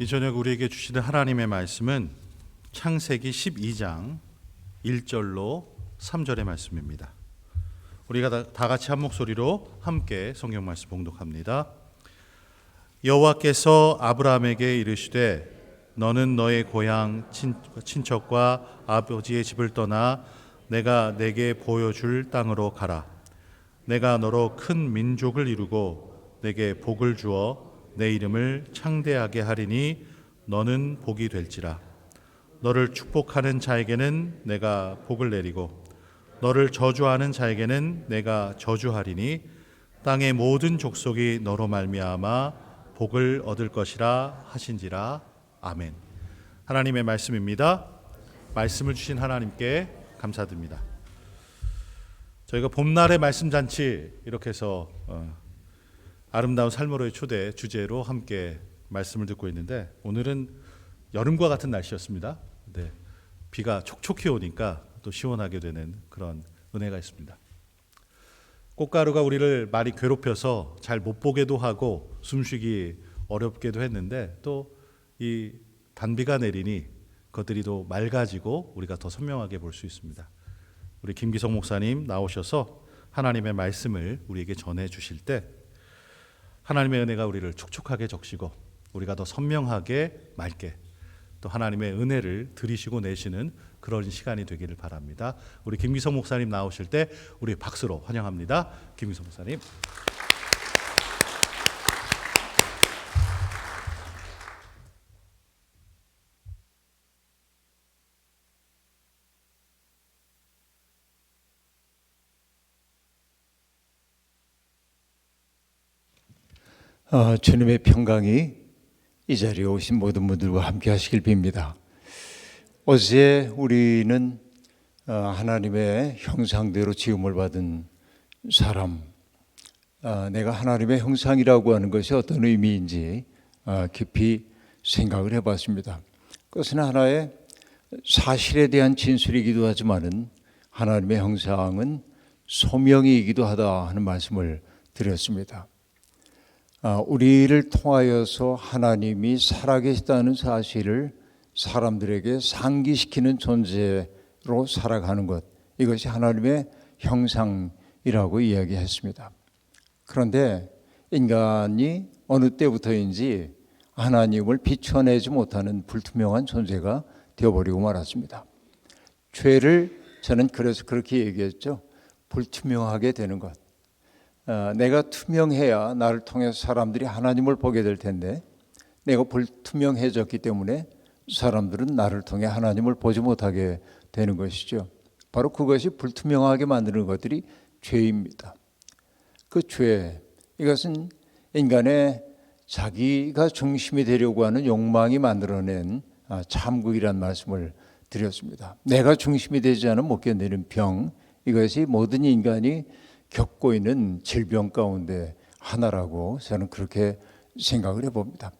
이 저녁 우리에게 주시는 하나님의 말씀은 창세기 12장 1절로 3절의 말씀입니다. 우리가 다 같이 한 목소리로 함께 성경 말씀 봉독합니다. 여호와께서 아브라함에게 이르시되 너는 너의 고향 친척과 아버지의 집을 떠나 내가 내게 보여줄 땅으로 가라. 내가 너로 큰 민족을 이루고 내게 복을 주어 내 이름을 창대하게 하리니 너는 복이 될지라. 너를 축복하는 자에게는 내가 복을 내리고 너를 저주하는 자에게는 내가 저주하리니 땅의 모든 족속이 너로 말미암아 복을 얻을 것이라 하신지라. 아멘. 하나님의 말씀입니다. 말씀을 주신 하나님께 감사드립니다. 저희가 봄날의 말씀 잔치 이렇게 해서 아름다운 삶으로의 초대 주제로 함께 말씀을 듣고 있는데, 오늘은 여름과 같은 날씨였습니다. 네, 비가 촉촉히 오니까 또 시원하게 되는 그런 은혜가 있습니다. 꽃가루가 우리를 많이 괴롭혀서 잘 못 보게도 하고 숨쉬기 어렵게도 했는데, 또 이 단비가 내리니 그것들이 또 맑아지고 우리가 더 선명하게 볼 수 있습니다. 우리 김기성 목사님 나오셔서 하나님의 말씀을 우리에게 전해 주실 때 하나님의 은혜가 우리를 촉촉하게 적시고 우리가 더 선명하게 맑게 또 하나님의 은혜를 들이시고 내시는 그런 시간이 되기를 바랍니다. 우리 김기성 목사님 나오실 때 우리 박수로 환영합니다. 김기성 목사님. 주님의 평강이 이 자리에 오신 모든 분들과 함께 하시길 빕니다. 어제 우리는 하나님의 형상대로 지음을 받은 사람, 내가 하나님의 형상이라고 하는 것이 어떤 의미인지 깊이 생각을 해봤습니다. 그것은 하나의 사실에 대한 진술이기도 하지만은 하나님의 형상은 소명이기도 하다 하는 말씀을 드렸습니다. 우리를 통하여서 하나님이 살아계시다는 사실을 사람들에게 상기시키는 존재로 살아가는 것, 이것이 하나님의 형상이라고 이야기했습니다. 그런데 인간이 어느 때부터인지 하나님을 비춰내지 못하는 불투명한 존재가 되어버리고 말았습니다. 죄를 저는 그래서 그렇게 얘기했죠. 불투명하게 되는 것. 내가 투명해야 나를 통해서 사람들이 하나님을 보게 될 텐데, 내가 불투명해졌기 때문에 사람들은 나를 통해 하나님을 보지 못하게 되는 것이죠. 바로 그것이 불투명하게 만드는 것들이 죄입니다. 그 죄, 이것은 인간의 자기가 중심이 되려고 하는 욕망이 만들어낸 참극이란 말씀을 드렸습니다. 내가 중심이 되지 않으면 못 견디는 병, 이것이 모든 인간이 겪고 있는 질병 가운데 하나라고 저는 그렇게 생각을 해봅니다.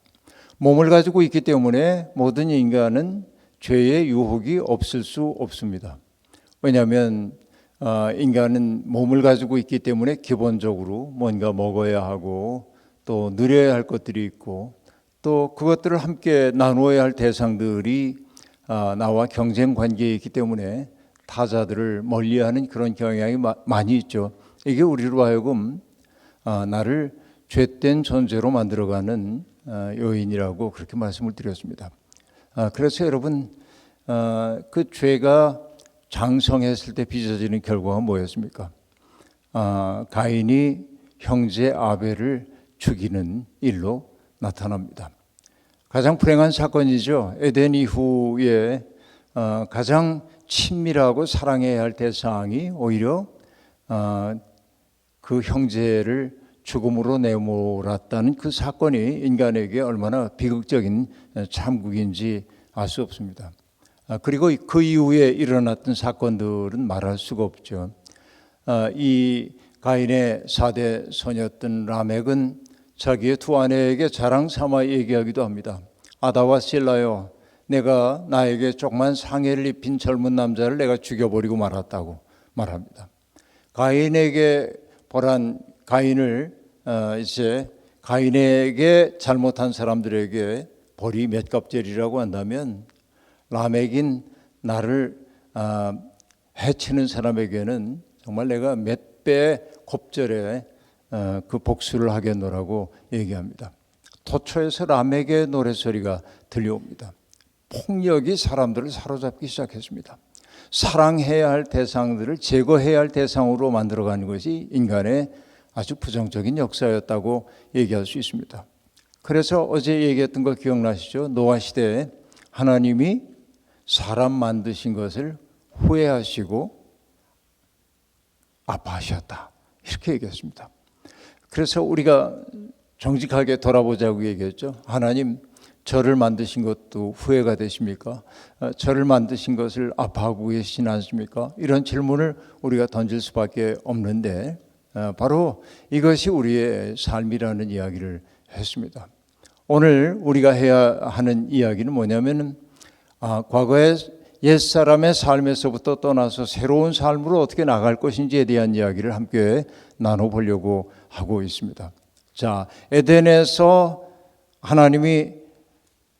몸을 가지고 있기 때문에 모든 인간은 죄의 유혹이 없을 수 없습니다. 왜냐하면 인간은 몸을 가지고 있기 때문에 기본적으로 뭔가 먹어야 하고 또 누려야 할 것들이 있고 또 그것들을 함께 나누어야 할 대상들이 나와 경쟁 관계에 있기 때문에 타자들을 멀리하는 그런 경향이 많이 있죠. 이게 우리로 하여금 나를 죄된 존재로 만들어가는 요인이라고 그렇게 말씀을 드렸습니다. 그래서 여러분, 그 죄가 장성했을 때 빚어지는 결과가 뭐였습니까? 가인이 형제 아벨을 죽이는 일로 나타납니다. 가장 불행한 사건이죠. 에덴 이후에 가장 친밀하고 사랑해야 할 대상이 오히려 그 형제를 죽음으로 내몰았다는 그 사건이 인간에게 얼마나 비극적인 참극인지 알 수 없습니다. 그리고 그 이후에 일어났던 사건들은 말할 수가 없죠. 이 가인의 4대 소녀였던 라멕은 자기의 두 아내에게 자랑 삼아 얘기하기도 합니다. 아다와 실라요, 내가 나에게 조그만 상해를 입힌 젊은 남자를 내가 죽여버리고 말았다고 말합니다. 가인에게 벌한 가인을 이제 가인에게 잘못한 사람들에게 벌이 몇 갑절이라고 한다면 라멕인 나를 해치는 사람에게는 정말 내가 몇 배의 곱절에 그 복수를 하겠노라고 얘기합니다. 도처에서 라멕의 노래소리가 들려옵니다. 폭력이 사람들을 사로잡기 시작했습니다. 사랑해야 할 대상들을 제거해야 할 대상으로 만들어가는 것이 인간의 아주 부정적인 역사였다고 얘기할 수 있습니다. 그래서 어제 얘기했던 거 기억나시죠? 노아 시대에 하나님이 사람 만드신 것을 후회하시고 아파하셨다, 이렇게 얘기했습니다. 그래서 우리가 정직하게 돌아보자고 얘기했죠. 하나님, 저를 만드신 것도 후회가 되십니까? 저를 만드신 것을 아파하고 계시진 않습니까? 이런 질문을 우리가 던질 수밖에 없는데 바로 이것이 우리의 삶이라는 이야기를 했습니다. 오늘 우리가 해야 하는 이야기는 뭐냐면 과거의 옛사람의 삶에서부터 떠나서 새로운 삶으로 어떻게 나갈 것인지에 대한 이야기를 함께 나눠보려고 하고 있습니다. 자, 에덴에서 하나님이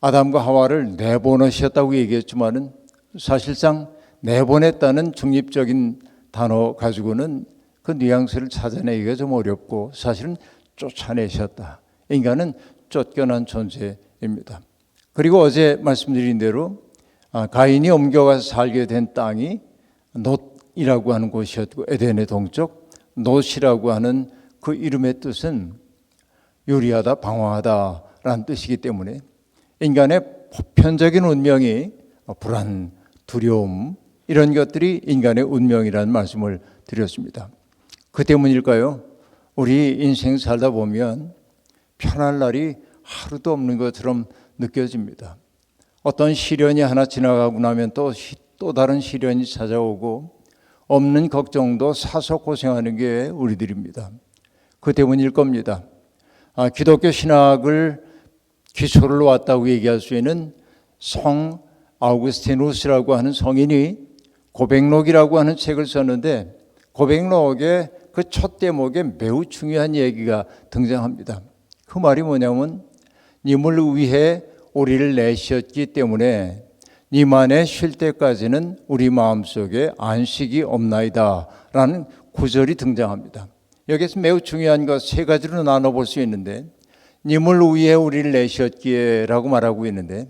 아담과 하와를 내보내셨다고 얘기했지만은 사실상 내보냈다는 중립적인 단어 가지고는 그 뉘앙스를 찾아내기가 좀 어렵고 사실은 쫓아내셨다. 인간은 쫓겨난 존재입니다. 그리고 어제 말씀드린 대로 가인이 옮겨가서 살게 된 땅이 놋이라고 하는 곳이었고 에덴의 동쪽 놋이라고 하는 그 이름의 뜻은 요리하다, 방황하다라는 뜻이기 때문에 인간의 보편적인 운명이 불안, 두려움 이런 것들이 인간의 운명이라는 말씀을 드렸습니다. 그 때문일까요? 우리 인생 살다 보면 편할 날이 하루도 없는 것처럼 느껴집니다. 어떤 시련이 하나 지나가고 나면 또 다른 시련이 찾아오고 없는 걱정도 사서 고생하는 게 우리들입니다. 그 때문일 겁니다. 기독교 신학을 기초를 놓았다고 얘기할 수 있는 성 아우구스티누스라고 하는 성인이 고백록이라고 하는 책을 썼는데 고백록의 그 첫 대목에 매우 중요한 얘기가 등장합니다. 그 말이 뭐냐면 님을 위해 우리를 내셨기 때문에 님 안에 쉴 때까지는 우리 마음속에 안식이 없나이다 라는 구절이 등장합니다. 여기서 매우 중요한 것 세 가지로 나눠볼 수 있는데 님을 위해 우리를 내셨기에 라고 말하고 있는데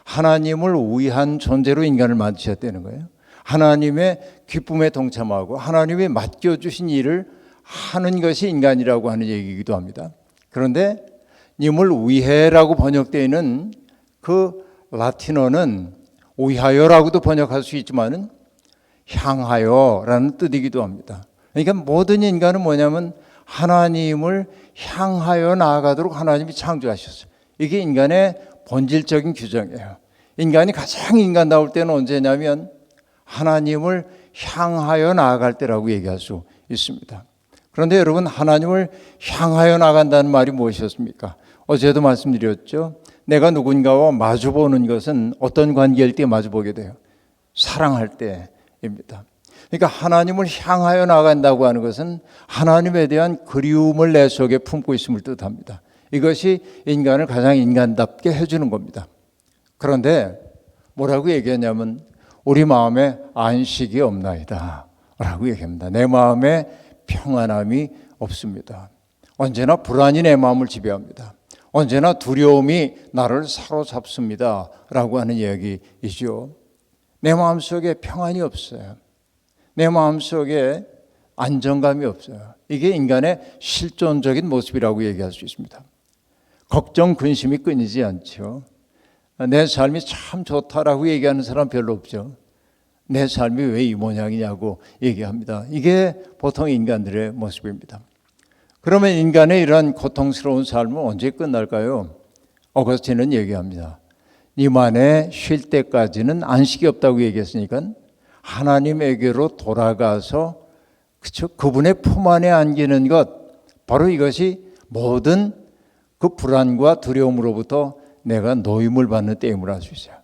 하나님을 위한 존재로 인간을 만드셨다는 거예요. 하나님의 기쁨에 동참하고 하나님이 맡겨주신 일을 하는 것이 인간이라고 하는 얘기이기도 합니다. 그런데 님을 위해라고 번역되어 있는 그 라틴어는 위하여라고도 번역할 수 있지만은 향하여라는 뜻이기도 합니다. 그러니까 모든 인간은 뭐냐면 하나님을 향하여 나아가도록 하나님이 창조하셨어요. 이게 인간의 본질적인 규정이에요. 인간이 가장 인간다울 때는 언제냐면 하나님을 향하여 나아갈 때라고 얘기할 수 있습니다. 그런데 여러분, 하나님을 향하여 나간다는 말이 무엇이었습니까? 어제도 말씀드렸죠. 내가 누군가와 마주보는 것은 어떤 관계일 때 마주보게 돼요? 사랑할 때입니다. 그러니까 하나님을 향하여 나간다고 하는 것은 하나님에 대한 그리움을 내 속에 품고 있음을 뜻합니다. 이것이 인간을 가장 인간답게 해주는 겁니다. 그런데 뭐라고 얘기하냐면 우리 마음에 안식이 없나이다 라고 얘기합니다. 내 마음에 평안함이 없습니다. 언제나 불안이 내 마음을 지배합니다. 언제나 두려움이 나를 사로잡습니다 라고 하는 이야기이죠. 내 마음속에 평안이 없어요. 내 마음속에 안정감이 없어요. 이게 인간의 실존적인 모습이라고 얘기할 수 있습니다. 걱정, 근심이 끊이지 않죠. 내 삶이 참 좋다라고 얘기하는 사람 별로 없죠. 내 삶이 왜 이 모양이냐고 얘기합니다. 이게 보통 인간들의 모습입니다. 그러면 인간의 이러한 고통스러운 삶은 언제 끝날까요? 어거스틴은 얘기합니다. 님 안에 쉴 때까지는 안식이 없다고 얘기했으니까 하나님에게로 돌아가서 그분의 품 안에 안기는 것, 바로 이것이 모든 그 불안과 두려움으로부터 내가 노임을 받는 때임을 알 수 있어요.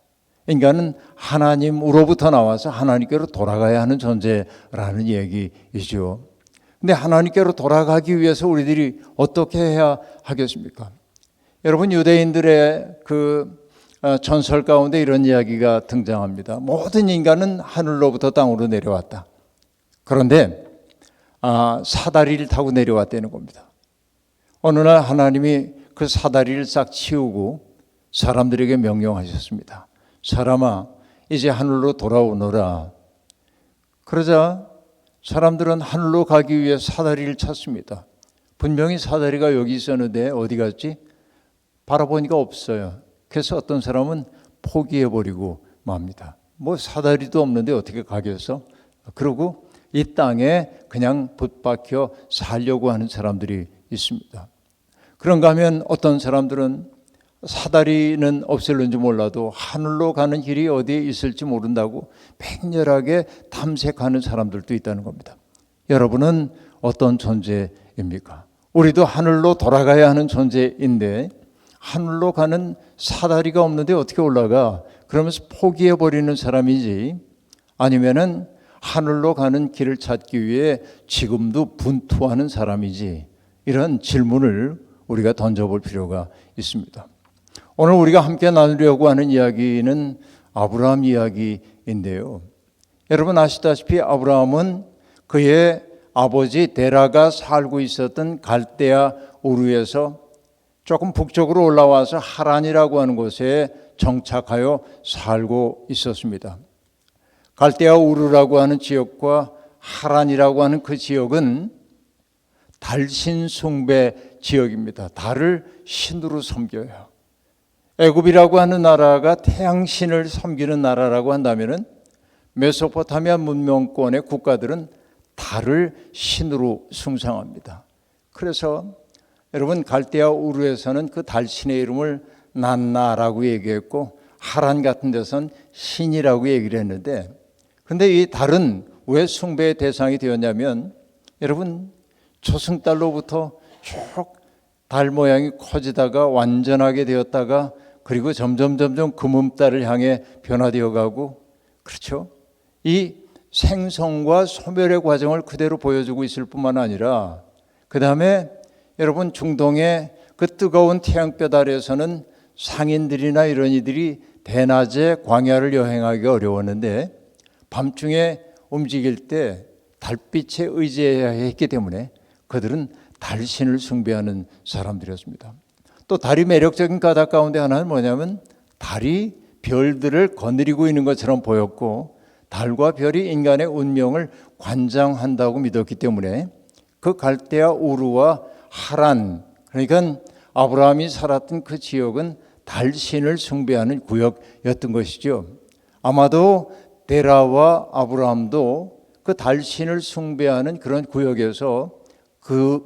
인간은 하나님으로부터 나와서 하나님께로 돌아가야 하는 존재라는 얘기이죠. 근데 하나님께로 돌아가기 위해서 우리들이 어떻게 해야 하겠습니까? 여러분, 유대인들의 그 전설 가운데 이런 이야기가 등장합니다. 모든 인간은 하늘로부터 땅으로 내려왔다. 그런데 사다리를 타고 내려왔다는 겁니다. 어느 날 하나님이 그 사다리를 싹 치우고 사람들에게 명령하셨습니다. 사람아, 이제 하늘로 돌아오너라. 그러자 사람들은 하늘로 가기 위해 사다리를 찾습니다. 분명히 사다리가 여기 있었는데 어디 갔지? 바라보니까 없어요. 그래서 어떤 사람은 포기해버리고 맙니다. 뭐 사다리도 없는데 어떻게 가겠어? 그러고 이 땅에 그냥 붙박혀 살려고 하는 사람들이 있습니다. 그런가 하면 어떤 사람들은 사다리는 없을는지 몰라도 하늘로 가는 길이 어디에 있을지 모른다고 맹렬하게 탐색하는 사람들도 있다는 겁니다. 여러분은 어떤 존재입니까? 우리도 하늘로 돌아가야 하는 존재인데 하늘로 가는 사다리가 없는데 어떻게 올라가? 그러면서 포기해버리는 사람이지, 아니면은 하늘로 가는 길을 찾기 위해 지금도 분투하는 사람이지, 이런 질문을 우리가 던져볼 필요가 있습니다. 오늘 우리가 함께 나누려고 하는 이야기는 아브라함 이야기인데요. 여러분 아시다시피 아브라함은 그의 아버지 데라가 살고 있었던 갈대아 우르에서 조금 북쪽으로 올라와서 하란이라고 하는 곳에 정착하여 살고 있었습니다. 갈대아 우르라고 하는 지역과 하란이라고 하는 그 지역은 달신 숭배 지역입니다. 달을 신으로 섬겨요. 애굽이라고 하는 나라가 태양신을 섬기는 나라라고 한다면은 메소포타미아 문명권의 국가들은 달을 신으로 숭상합니다. 그래서 여러분 갈대아 우르에서는 그 달신의 이름을 난나라고 얘기했고 하란 같은 데서는 신이라고 얘기를 했는데, 그런데 이 달은 왜 숭배의 대상이 되었냐면 여러분 초승달로부터 쭉 달 모양이 커지다가 완전하게 되었다가 그리고 점점 금음달을 향해 변화되어 가고, 그렇죠? 이 생성과 소멸의 과정을 그대로 보여주고 있을 뿐만 아니라 그 다음에 여러분 중동의 그 뜨거운 태양볕 아래에서는 상인들이나 이런 이들이 대낮에 광야를 여행하기가 어려웠는데 밤중에 움직일 때 달빛에 의지해야 했기 때문에 그들은 달신을 숭배하는 사람들이었습니다. 또 달이 매력적인 까닭 가운데 하나는 뭐냐면 달이 별들을 거느리고 있는 것처럼 보였고 달과 별이 인간의 운명을 관장한다고 믿었기 때문에 그 갈대아 우르와 하란, 그러니까 아브라함이 살았던 그 지역은 달신을 숭배하는 구역이었던 것이죠. 아마도 데라와 아브라함도 그 달신을 숭배하는 그런 구역에서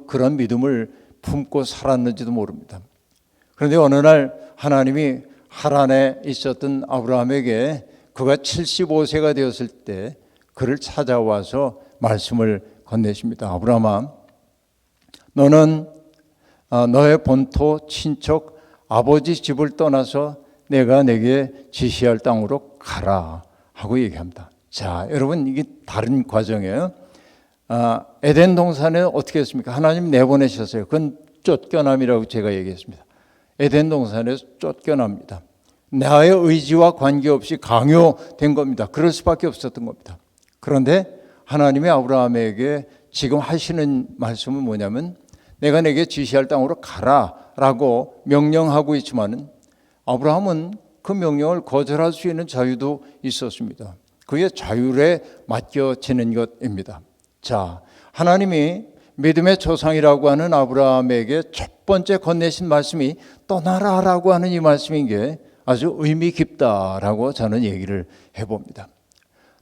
그런 믿음을 품고 살았는지도 모릅니다. 그런데 어느 날 하나님이 하란에 있었던 아브라함에게 그가 75세가 되었을 때 그를 찾아와서 말씀을 건네십니다. 아브라함아, 너는 너의 본토 친척 아버지 집을 떠나서 내가 내게 지시할 땅으로 가라 하고 얘기합니다. 자, 여러분 이게 다른 과정이에요. 에덴 동산에 어떻게 했습니까? 하나님 내보내셨어요. 그건 쫓겨남이라고 제가 얘기했습니다. 에덴 동산에서 쫓겨납니다. 나의 의지와 관계없이 강요된 겁니다. 그럴 수밖에 없었던 겁니다. 그런데 하나님이 아브라함에게 지금 하시는 말씀은 뭐냐면 내가 내게 지시할 땅으로 가라라고 명령하고 있지만은 아브라함은 그 명령을 거절할 수 있는 자유도 있었습니다. 그의 자율에 맡겨지는 것입니다. 자, 하나님이 믿음의 조상이라고 하는 아브라함에게 첫 번째 건네신 말씀이 떠나라라고 하는 이 말씀인 게 아주 의미 깊다라고 저는 얘기를 해봅니다.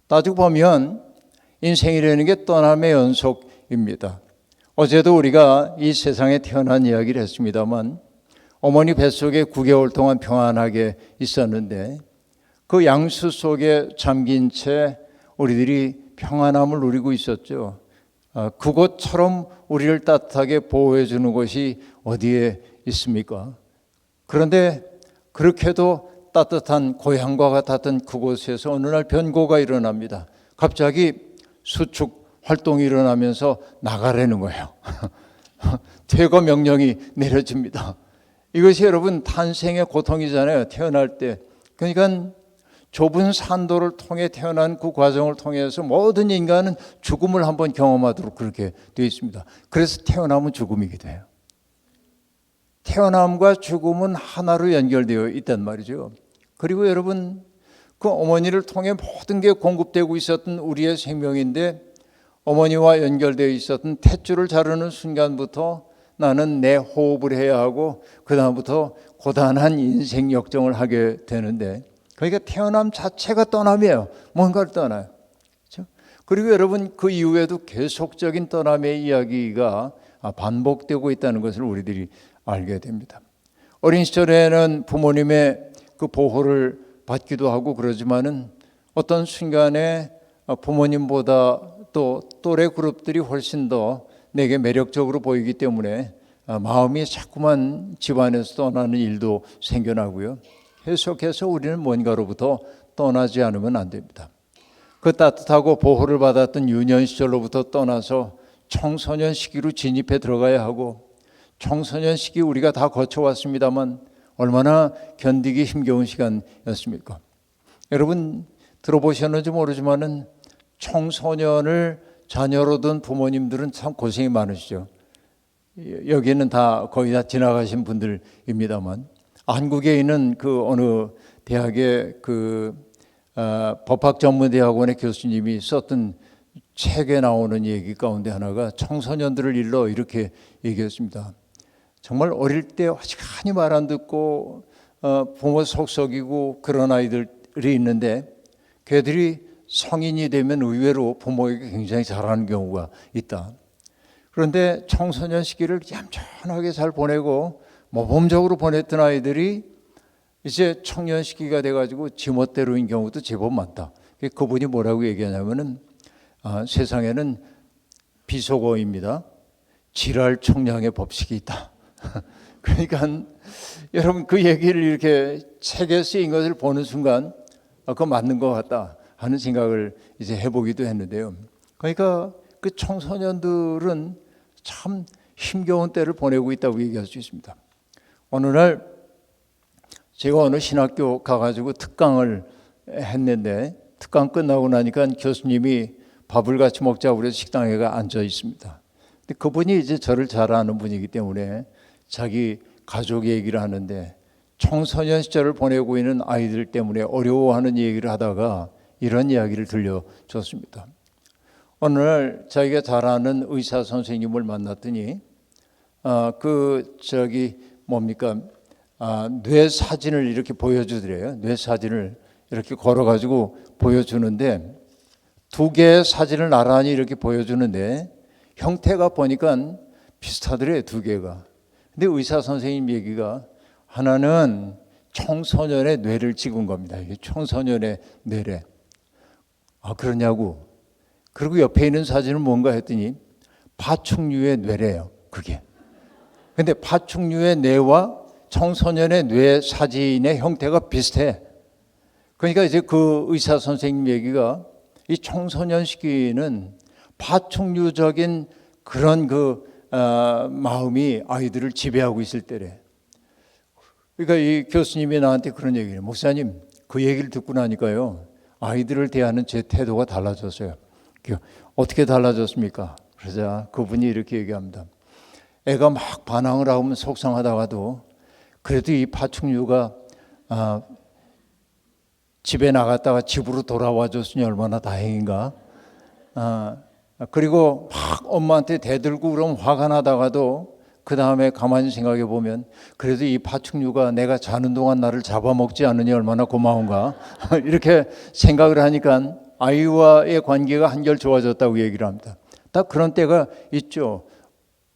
따지고 보면 인생이라는 게 떠남의 연속입니다. 어제도 우리가 이 세상에 태어난 이야기를 했습니다만 어머니 뱃속에 9개월 동안 평안하게 있었는데 그 양수 속에 잠긴 채 우리들이 평안함을 누리고 있었죠. 그곳처럼 우리를 따뜻하게 보호해 주는 곳이 어디에 있습니까? 그런데 그렇게도 따뜻한 고향과 같았던 그곳에서 어느 날 변고가 일어납니다. 갑자기 수축 활동이 일어나면서 나가라는 거예요. 퇴거 명령이 내려집니다. 이것이 여러분 탄생의 고통이잖아요. 태어날 때. 그러니까 좁은 산도를 통해 태어난 그 과정을 통해서 모든 인간은 죽음을 한번 경험하도록 그렇게 되어 있습니다. 그래서 태어나면 죽음이기도 해요. 태어남과 죽음은 하나로 연결되어 있단 말이죠. 그리고 여러분 그 어머니를 통해 모든 게 공급되고 있었던 우리의 생명인데 어머니와 연결되어 있었던 탯줄을 자르는 순간부터 나는 내 호흡을 해야 하고 그 다음부터 고단한 인생 역정을 하게 되는데 그러니까 태어남 자체가 떠남이에요. 뭔가를 떠나요. 그렇죠? 그리고 여러분 그 이후에도 계속적인 떠남의 이야기가 반복되고 있다는 것을 우리들이 알게 됩니다. 어린 시절에는 부모님의 그 보호를 받기도 하고 그러지만은 어떤 순간에 부모님보다 또 또래 그룹들이 훨씬 더 내게 매력적으로 보이기 때문에 마음이 자꾸만 집안에서 떠나는 일도 생겨나고요. 계속해서 우리는 뭔가로부터 떠나지 않으면 안 됩니다. 그 따뜻하고 보호를 받았던 유년 시절로부터 떠나서 청소년 시기로 진입해 들어가야 하고 청소년 시기 우리가 다 거쳐왔습니다만 얼마나 견디기 힘겨운 시간이었습니까? 여러분 들어보셨는지 모르지만은 청소년을 자녀로 둔 부모님들은 참 고생이 많으시죠. 여기는 다 거의 다 지나가신 분들입니다만 한국에 있는 그 어느 대학의 법학전문대학원의 교수님이 썼던 책에 나오는 얘기 가운데 하나가 청소년들을 일러 이렇게 얘기했습니다. 정말 어릴 때 시간이 말 안 듣고 부모 속썩이고 그런 아이들이 있는데 걔들이 성인이 되면 의외로 부모에게 굉장히 잘하는 경우가 있다. 그런데 청소년 시기를 얌전하게 잘 보내고 모범적으로 보냈던 아이들이 이제 청년 시기가 돼가지고 지멋대로인 경우도 제법 많다. 그분이 뭐라고 얘기하냐면은 세상에는 비속어입니다. 지랄 총량의 법칙이 있다. 그러니까 여러분 그 얘기를 이렇게 책에 쓰인 것을 보는 순간 그거 맞는 것 같다 하는 생각을 이제 해보기도 했는데요. 그러니까 그 청소년들은 참 힘겨운 때를 보내고 있다고 얘기할 수 있습니다. 어느 날 제가 어느 신학교 가가지고 특강을 했는데 특강 끝나고 나니까 교수님이 밥을 같이 먹자고 그래서 식당에 앉아 있습니다. 근데 그분이 이제 저를 잘 아는 분이기 때문에 자기 가족 얘기를 하는데 청소년 시절을 보내고 있는 아이들 때문에 어려워하는 얘기를 하다가 이런 이야기를 들려줬습니다. 어느 날 자기가 잘 아는 의사 선생님을 만났더니 뇌 사진을 이렇게 보여주더래요. 뇌 사진을 이렇게 걸어가지고 보여주는데 두 개의 사진을 나란히 이렇게 보여주는데 형태가 보니까 비슷하더래요. 두 개가. 근데 의사 선생님 얘기가 하나는 청소년의 뇌를 찍은 겁니다. 이게 청소년의 뇌래. 그러냐고. 그리고 옆에 있는 사진은 뭔가 했더니 파충류의 뇌래요. 그게. 근데 파충류의 뇌와 청소년의 뇌 사진의 형태가 비슷해. 그러니까 이제 그 의사 선생님 얘기가 이 청소년 시기는 파충류적인 그런 마음이 아이들을 지배하고 있을 때래. 그러니까 이 교수님이 나한테 그런 얘기를, 목사님 그 얘기를 듣고 나니까요 아이들을 대하는 제 태도가 달라졌어요. 어떻게 달라졌습니까? 그러자 그분이 이렇게 얘기합니다. 애가 막 반항을 하면 속상하다가도 그래도 이 파충류가 집에 나갔다가 집으로 돌아와 줬으니 얼마나 다행인가. 그리고 막 엄마한테 대들고 그러면 화가 나다가도 그 다음에 가만히 생각해 보면 그래도 이 파충류가 내가 자는 동안 나를 잡아먹지 않으니 얼마나 고마운가. 이렇게 생각을 하니까 아이와의 관계가 한결 좋아졌다고 얘기를 합니다. 딱 그런 때가 있죠.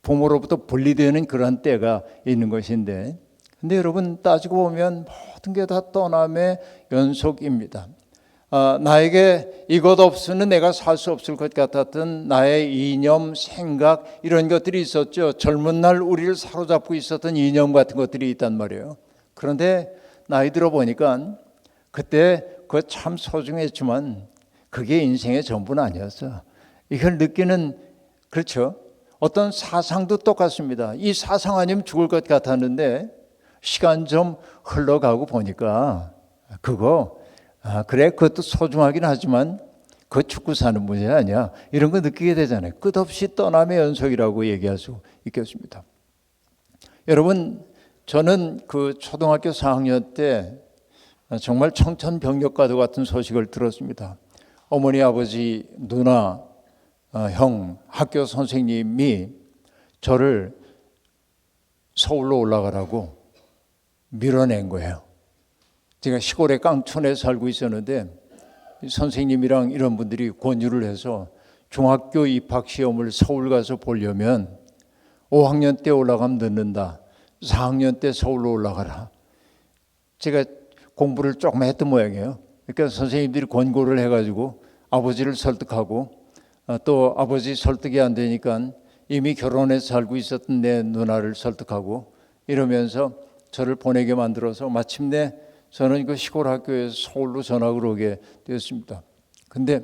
부모로부터 분리되는 그런 때가 있는 것인데, 근데 여러분 따지고 보면 모든 게 다 떠남의 연속입니다. 나에게 이것 없으면 내가 살 수 없을 것 같았던 나의 이념, 생각 이런 것들이 있었죠. 젊은 날 우리를 사로잡고 있었던 이념 같은 것들이 있단 말이에요. 그런데 나이 들어 보니까 그때 그거 참 소중했지만 그게 인생의 전부는 아니었어. 이걸 느끼는, 그렇죠. 어떤 사상도 똑같습니다. 이 사상 아니면 죽을 것 같았는데 시간 좀 흘러가고 보니까 그래 그것도 소중하긴 하지만 그 축구 사는 문제 아니야. 이런 거 느끼게 되잖아요. 끝없이 떠남의 연속이라고 얘기할 수 있겠습니다. 여러분, 저는 그 초등학교 4학년 때 정말 청천벽력과도 같은 소식을 들었습니다. 어머니, 아버지, 누나, 형, 학교 선생님이 저를 서울로 올라가라고 밀어낸 거예요. 제가 시골의 깡촌에 살고 있었는데 선생님이랑 이런 분들이 권유를 해서 중학교 입학시험을 서울 가서 보려면 5학년 때 올라가면 늦는다. 4학년 때 서울로 올라가라. 제가 공부를 조금 했던 모양이에요. 그러니까 선생님들이 권고를 해가지고 아버지를 설득하고 또 아버지 설득이 안 되니까 이미 결혼해서 살고 있었던 내 누나를 설득하고 이러면서 저를 보내게 만들어서 마침내 저는 그 시골 학교에서 서울로 전학을 오게 되었습니다. 근데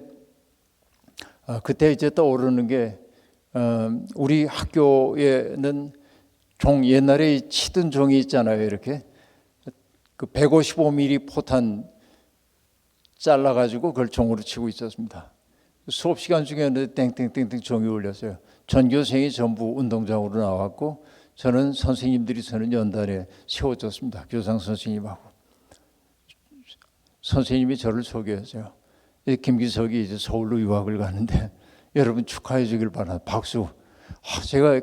그때 이제 떠오르는 게 우리 학교에는 종 옛날에 치던 종이 있잖아요. 이렇게 그 155mm 포탄 잘라가지고 그걸 종으로 치고 있었습니다. 수업 시간 중에는 땡땡땡땡 종이 울렸어요. 전교생이 전부 운동장으로 나왔고 저는 선생님들이 서는 연단에 세워졌습니다. 교장 선생님하고. 선생님이 저를 소개했어요. 김기석이 이제 서울로 유학을 가는데 여러분 축하해 주길 바랍니다. 박수. 제가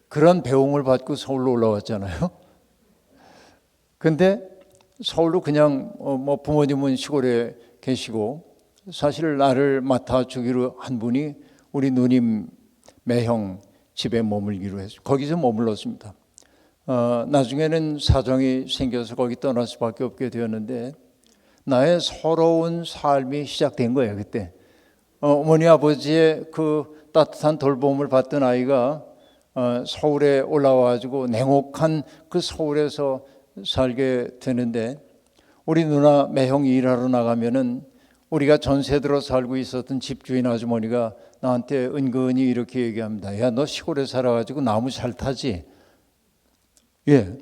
그런 배움을 받고 서울로 올라왔잖아요. 근데 서울로 그냥 뭐 부모님은 시골에 계시고 사실 나를 맡아주기로 한 분이 우리 누님 매형 집에 머물기로 했어요. 거기서 머물렀습니다. 나중에는 사정이 생겨서 거기 떠날 수밖에 없게 되었는데 나의 서러운 삶이 시작된 거예요. 그때 어머니 아버지의 그 따뜻한 돌봄을 받던 아이가 서울에 올라와가지고 냉혹한 그 서울에서 살게 되는데 우리 누나 매형이 일하러 나가면은 우리가 전세 들어 살고 있었던 집주인 아주머니가 나한테 은근히 이렇게 얘기합니다. 야, 너 시골에 살아가지고 나무 잘 타지? 예.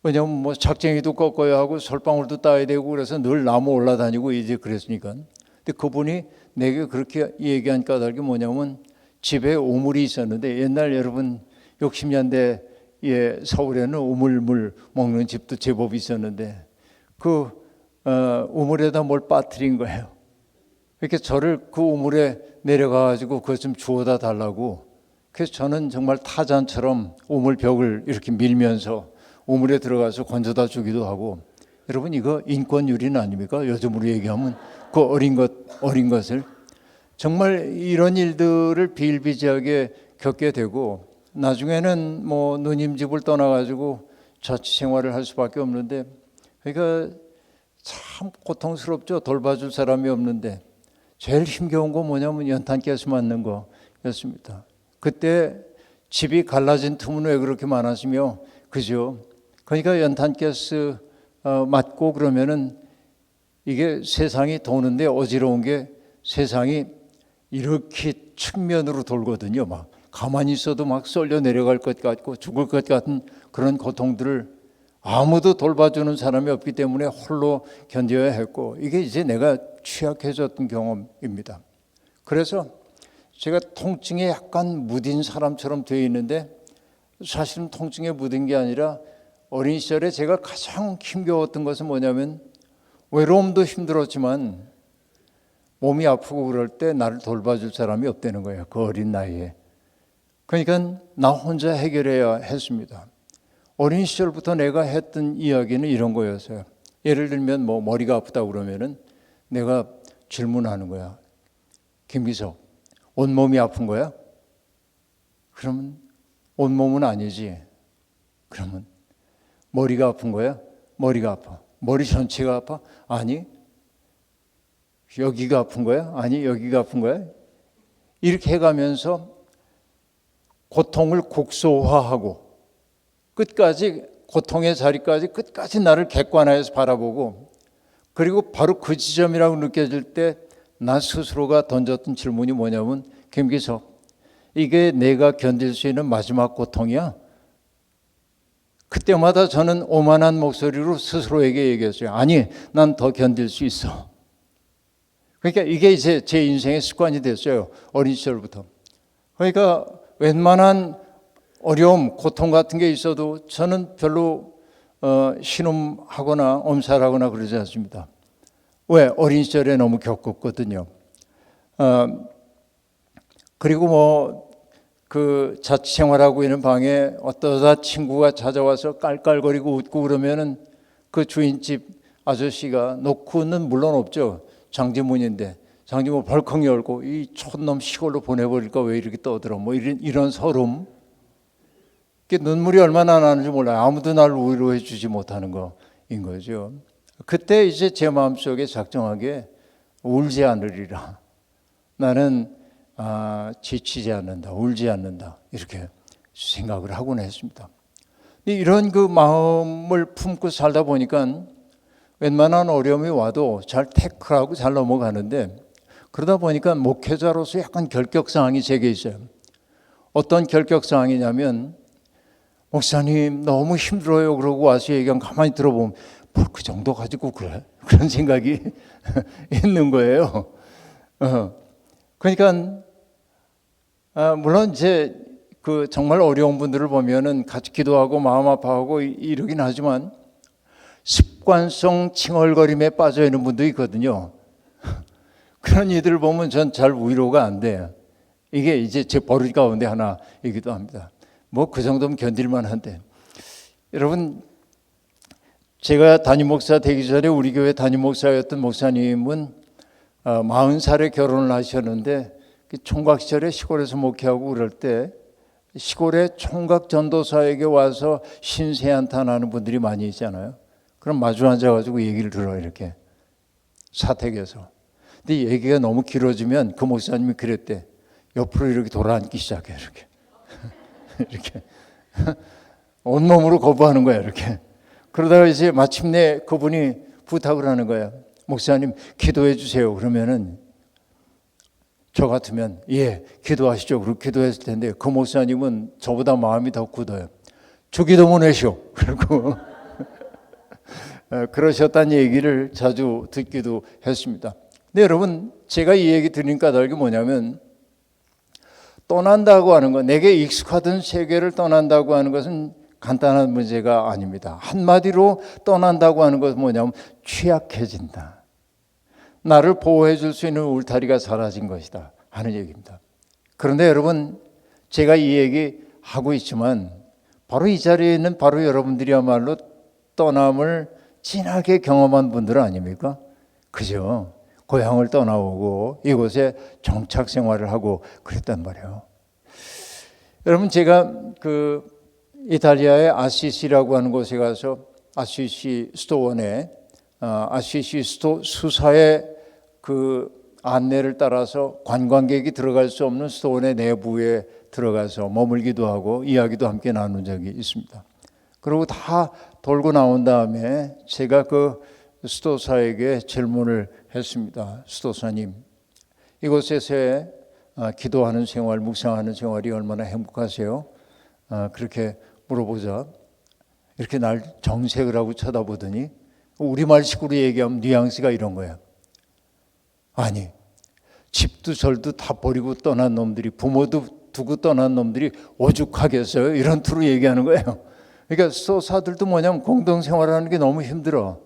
왜냐면 뭐 작쟁이도 꺾어야 하고 솔방울도 따야 되고 그래서 늘 나무 올라다니고 이제 그랬으니까. 근데 그분이 내게 그렇게 얘기한 까닭이 뭐냐면 집에 우물이 있었는데 옛날 여러분 60년대에 서울에는 우물물 먹는 집도 제법 있었는데 그 우물에다 뭘 빠뜨린 거예요. 이렇게 저를 그 우물에 내려가가지고 그것 좀 주워다 달라고. 그래서 저는 정말 타잔처럼 우물 벽을 이렇게 밀면서 우물에 들어가서 건져다 주기도 하고. 여러분 이거 인권유린 아닙니까? 요즘으로 얘기하면 그 어린 것을 정말 이런 일들을 비일비재하게 겪게 되고 나중에는 뭐 누님 집을 떠나가지고 자취 생활을 할 수밖에 없는데 그러니까 참 고통스럽죠. 돌봐줄 사람이 없는데 제일 힘겨운 거 뭐냐면 연탄가스 맞는 거였습니다. 그때 집이 갈라진 틈은 왜 그렇게 많았으며 그죠? 그러니까 연탄가스 맞고 그러면은 이게 세상이 도는데 어지러운 게 세상이 이렇게 측면으로 돌거든요. 막 가만히 있어도 막 쏠려 내려갈 것 같고 죽을 것 같은 그런 고통들을 아무도 돌봐주는 사람이 없기 때문에 홀로 견뎌야 했고 이게 이제 내가 취약해졌던 경험입니다. 그래서 제가 통증에 약간 무딘 사람처럼 되어 있는데 사실은 통증에 무딘 게 아니라 어린 시절에 제가 가장 힘겨웠던 것은 뭐냐면 외로움도 힘들었지만 몸이 아프고 그럴 때 나를 돌봐줄 사람이 없다는 거예요. 그 어린 나이에. 그러니까 나 혼자 해결해야 했습니다. 어린 시절부터 내가 했던 이야기는 이런 거였어요. 예를 들면 뭐 머리가 아프다고 그러면은 내가 질문하는 거야. 김기석, 온몸이 아픈 거야? 그러면 온몸은 아니지. 그러면 머리가 아픈 거야? 머리가 아파. 머리 전체가 아파? 아니. 여기가 아픈 거야? 아니. 여기가 아픈 거야? 이렇게 해가면서 고통을 국소화하고 끝까지 고통의 자리까지 끝까지 나를 객관화해서 바라보고 그리고 바로 그 지점이라고 느껴질 때 나 스스로가 던졌던 질문이 뭐냐면 김기석, 이게 내가 견딜 수 있는 마지막 고통이야? 그때마다 저는 오만한 목소리로 스스로에게 얘기했어요. 아니, 난 더 견딜 수 있어. 그러니까 이게 이제 제 인생의 습관이 됐어요. 어린 시절부터. 그러니까 웬만한 어려움, 고통 같은 게 있어도 저는 별로 신음하거나 엄살하거나 그러지 않습니다. 왜? 어린 시절에 너무 겪었거든요. 그리고 뭐 그 자취생활하고 있는 방에 어떠다 친구가 찾아와서 깔깔거리고 웃고 그러면은 그 주인집 아저씨가 놓고는 물론 없죠. 장지문인데 장지문 벌컥 열고 이 촌놈 시골로 보내버릴까 왜 이렇게 떠들어 뭐 이런 서름. 눈물이 얼마나 나는지 몰라요. 아무도 날 위로해 주지 못하는 거인 거죠. 그때 이제 제 마음속에 작정하게 울지 않으리라. 나는 지치지 않는다, 울지 않는다 이렇게 생각을 하곤 했습니다. 이런 그 마음을 품고 살다 보니까 웬만한 어려움이 와도 잘 태클하고 잘 넘어가는데 그러다 보니까 목회자로서 약간 결격사항이 제게 있어요. 어떤 결격사항이냐면 목사님 너무 힘들어요 그러고 와서 얘기하면 가만히 들어보면 뭘 그 정도 가지고 그래? 그런 생각이 있는 거예요. 그러니까 물론 이제 그 정말 어려운 분들을 보면은 같이 기도하고 마음 아파하고 이러긴 하지만 습관성 칭얼거림에 빠져 있는 분도 있거든요. 그런 이들을 보면 전 잘 위로가 안 돼요. 이게 이제 제 버릇 가운데 하나이기도 합니다. 뭐 그 정도면 견딜만 한데 여러분 제가 담임 목사 되기 전에 우리 교회 담임 목사였던 목사님은 40살에 결혼을 하셨는데 총각 시절에 시골에서 목회하고 그럴 때 시골에 총각 전도사에게 와서 신세한탄하는 분들이 많이 있잖아요. 그럼 마주 앉아가지고 얘기를 들어요. 이렇게 사택에서. 근데 얘기가 너무 길어지면 그 목사님이 그랬대. 옆으로 이렇게 돌아앉기 시작해. 이렇게 이렇게 온몸으로 거부하는 거야. 이렇게. 그러다가 이제 마침내 그분이 부탁을 하는 거야. 목사님 기도해 주세요. 그러면은 저 같으면 예 기도하시죠. 그리고 기도했을 텐데 그 목사님은 저보다 마음이 더 굳어요. 주기도문 하시오. 그리고 그러셨다는 얘기를 자주 듣기도 했습니다. 근데 여러분 제가 이 얘기 들은 까닭이 뭐냐면 떠난다고 하는 것, 내게 익숙하던 세계를 떠난다고 하는 것은 간단한 문제가 아닙니다. 한마디로 떠난다고 하는 것은 뭐냐면 취약해진다. 나를 보호해 줄 수 있는 울타리가 사라진 것이다 하는 얘기입니다. 그런데 여러분 제가 이 얘기 하고 있지만 바로 이 자리에 있는 바로 여러분들이야말로 떠남을 진하게 경험한 분들 아닙니까? 그죠? 고향을 떠나오고 이곳에 정착 생활을 하고 그랬단 말이에요. 여러분 제가 그 이탈리아의 아시시라고 하는 곳에 가서 아시시 수도원에 아시시 수도 수사의 그 안내를 따라서 관광객이 들어갈 수 없는 수도원의 내부에 들어가서 머물기도 하고 이야기도 함께 나눈 적이 있습니다. 그리고 다 돌고 나온 다음에 제가 그 수도사에게 질문을 했습니다. 수도사님, 이곳에서의 기도하는 생활, 묵상하는 생활이 얼마나 행복하세요? 그렇게 물어보자 이렇게 날 정색을 하고 쳐다보더니 우리말식으로 얘기하면 뉘앙스가 이런 거야. 아니, 집도 절도 다 버리고 떠난 놈들이, 부모도 두고 떠난 놈들이 오죽하겠어요? 이런 투로 얘기하는 거예요. 그러니까 수도사들도 뭐냐면 공동생활하는 게 너무 힘들어.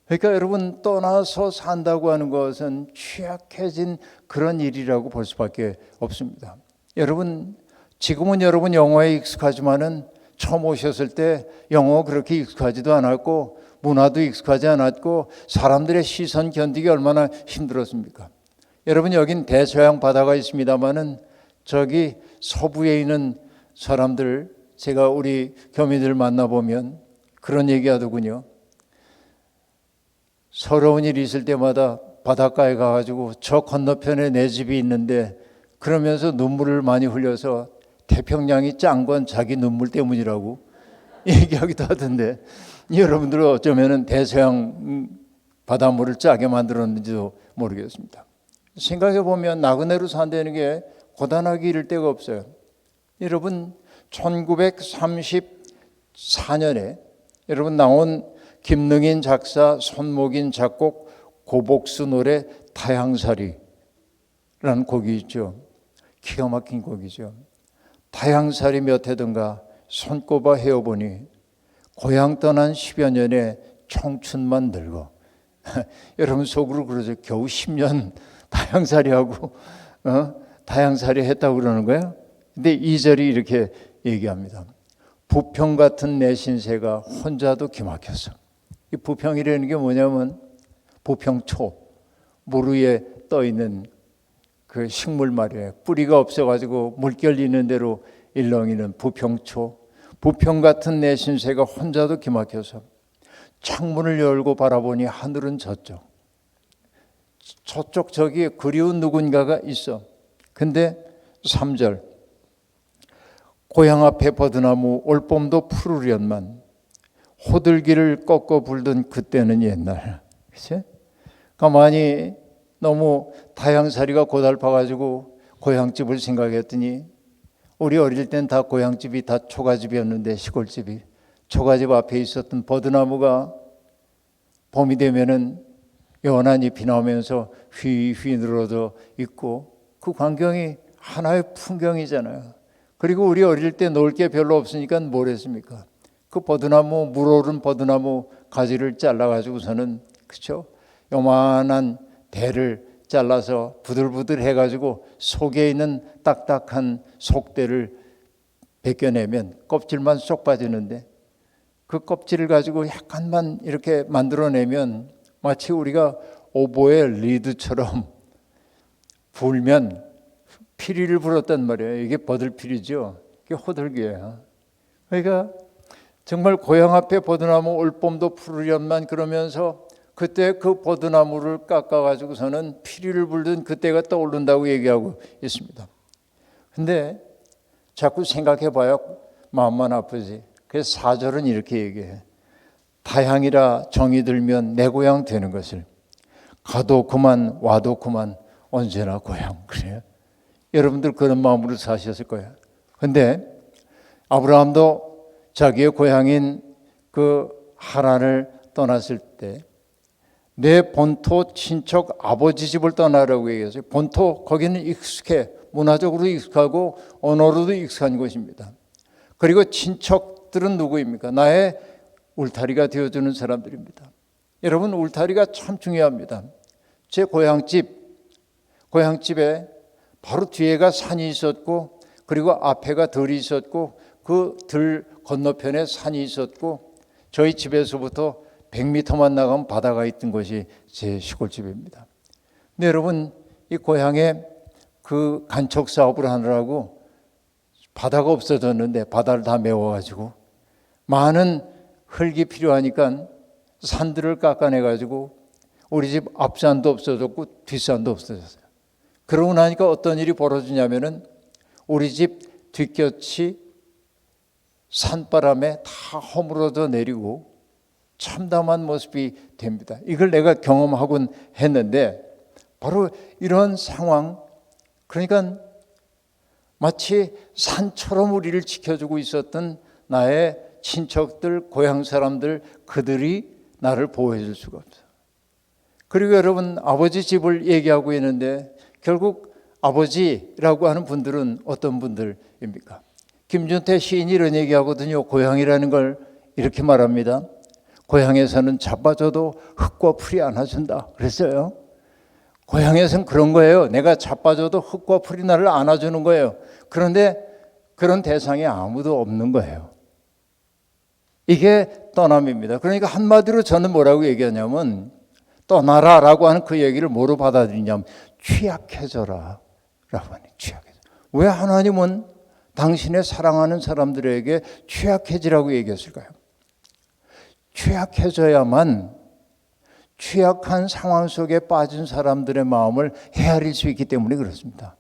그러니까 여러분 떠나서 산다고 하는 것은 취약해진 그런 일이라고 볼 수밖에 없습니다. 여러분 지금은 여러분 영어에 익숙하지만은 처음 오셨을 때 영어 그렇게 익숙하지도 않았고 문화도 익숙하지 않았고 사람들의 시선 견디기 얼마나 힘들었습니까? 여러분 여긴 대서양 바다가 있습니다만은 저기 서부에 있는 사람들 제가 우리 교민들 만나보면 그런 얘기하더군요. 서러운 일이 있을 때마다 바닷가에 가가지고 저 건너편에 내 집이 있는데 그러면서 눈물을 많이 흘려서 태평양이 짠 건 자기 눈물 때문이라고 얘기하기도 하던데 여러분들은 어쩌면 대서양 바닷물을 짜게 만들었는지도 모르겠습니다. 생각해 보면 나그네로 산다는 게 고단하기 이를 데가 없어요. 여러분 1930 2004년에 여러분 나온 김능인 작사, 손목인 작곡, 고복수 노래 타향살이라는 곡이 있죠. 기가 막힌 곡이죠. 타향살이 몇 해든가 손꼽아 헤어보니 고향 떠난 10여 년에 청춘만 늙어. 여러분 속으로 그러죠. 겨우 10년 타향살이하고 타향살이 했다고 그러는 거예요. 근데 2절이 이렇게 얘기합니다. 부평 같은 내 신세가 혼자도 기막혔어. 이 부평이라는 게 뭐냐면 부평초, 물 위에 떠 있는 그 식물 말이에요. 뿌리가 없어가지고 물결 있는 대로 일렁이는 부평초. 부평 같은 내 신세가 혼자도 기막혀서 창문을 열고 바라보니 하늘은 저쪽 저기 그리운 누군가가 있어. 근데 3절 고향 앞에 버드나무 올봄도 푸르련만 호들기를 꺾어 불던 그때는 옛날. 그치? 가만히 너무 타향살이가 고달파가지고 고향집을 생각했더니 우리 어릴 땐 다 고향집이 다 초가집이었는데 시골집이 초가집 앞에 있었던 버드나무가 봄이 되면은 연한 잎이 나오면서 휘휘 늘어져 있고 그 광경이 하나의 풍경이잖아요. 그리고 우리 어릴 때 놀 게 별로 없으니까 뭘 했습니까? 그 버드나무 물 오른 버드나무 가지를 잘라가지고서는 그렇죠? 요만한 대를 잘라서 부들부들 해가지고 속에 있는 딱딱한 속대를 벗겨내면 껍질만 쏙 빠지는데 그 껍질을 가지고 약간만 이렇게 만들어내면 마치 우리가 오보의 리드처럼 불면 피리를 불었단 말이에요. 이게 버들피리죠. 이게 호들기예요. 그러니까 정말 고향 앞에 버드나무 올봄도 푸르련만 그러면서 그때 그 버드나무를 깎아가지고서는 피리를 불던 그때가 떠오른다고 얘기하고 있습니다. 근데 자꾸 생각해봐야 마음만 아프지. 그래서 4절은 이렇게 얘기해. 타향이라 정이 들면 내 고향 되는 것을 가도 그만 와도 그만 언제나 고향. 그래요. 여러분들 그런 마음으로 사셨을 거예요. 근데 아브라함도 자기의 고향인 그 하란을 떠났을 때 내 본토 친척 아버지 집을 떠나라고 얘기했어요. 본토 거기는 익숙해. 문화적으로 익숙하고 언어로도 익숙한 곳입니다. 그리고 친척들은 누구입니까? 나의 울타리가 되어주는 사람들입니다. 여러분 울타리가 참 중요합니다. 제 고향집에 바로 뒤에가 산이 있었고 그리고 앞에가 들이 있었고 그 들 건너편에 산이 있었고 저희 집에서부터 100m만 나가면 바다가 있던 곳이 제 시골집입니다. 근데 여러분 이 고향에 그 간척 사업을 하느라고 바다가 없어졌는데 바다를 다 메워가지고 많은 흙이 필요하니까 산들을 깎아내가지고 우리 집 앞산도 없어졌고 뒷산도 없어졌어요. 그러고 나니까 어떤 일이 벌어지냐면은 우리 집 뒷곁이 산바람에 다 허물어져 내리고 참담한 모습이 됩니다. 이걸 내가 경험하곤 했는데 바로 이런 상황, 그러니까 마치 산처럼 우리를 지켜주고 있었던 나의 친척들, 고향 사람들, 그들이 나를 보호해 줄 수가 없어요. 그리고 여러분 아버지 집을 얘기하고 있는데 결국 아버지라고 하는 분들은 어떤 분들입니까? 김준태 시인이 이런 얘기하거든요. 고향이라는 걸 이렇게 말합니다. 고향에서는 자빠져도 흙과 풀이 안아준다 그랬어요. 고향에서는 그런 거예요. 내가 자빠져도 흙과 풀이 나를 안아주는 거예요. 그런데 그런 대상이 아무도 없는 거예요. 이게 떠남입니다. 그러니까 한마디로 저는 뭐라고 얘기하냐면 떠나라라고 하는 그 얘기를 뭐로 받아들이냐면 취약해져라 라고 하니 취약해져. 왜 하나님은 당신의 사랑하는 사람들에게 취약해지라고 얘기했을까요? 취약해져야만 취약한 상황 속에 빠진 사람들의 마음을 헤아릴 수 있기 때문에 그렇습니다.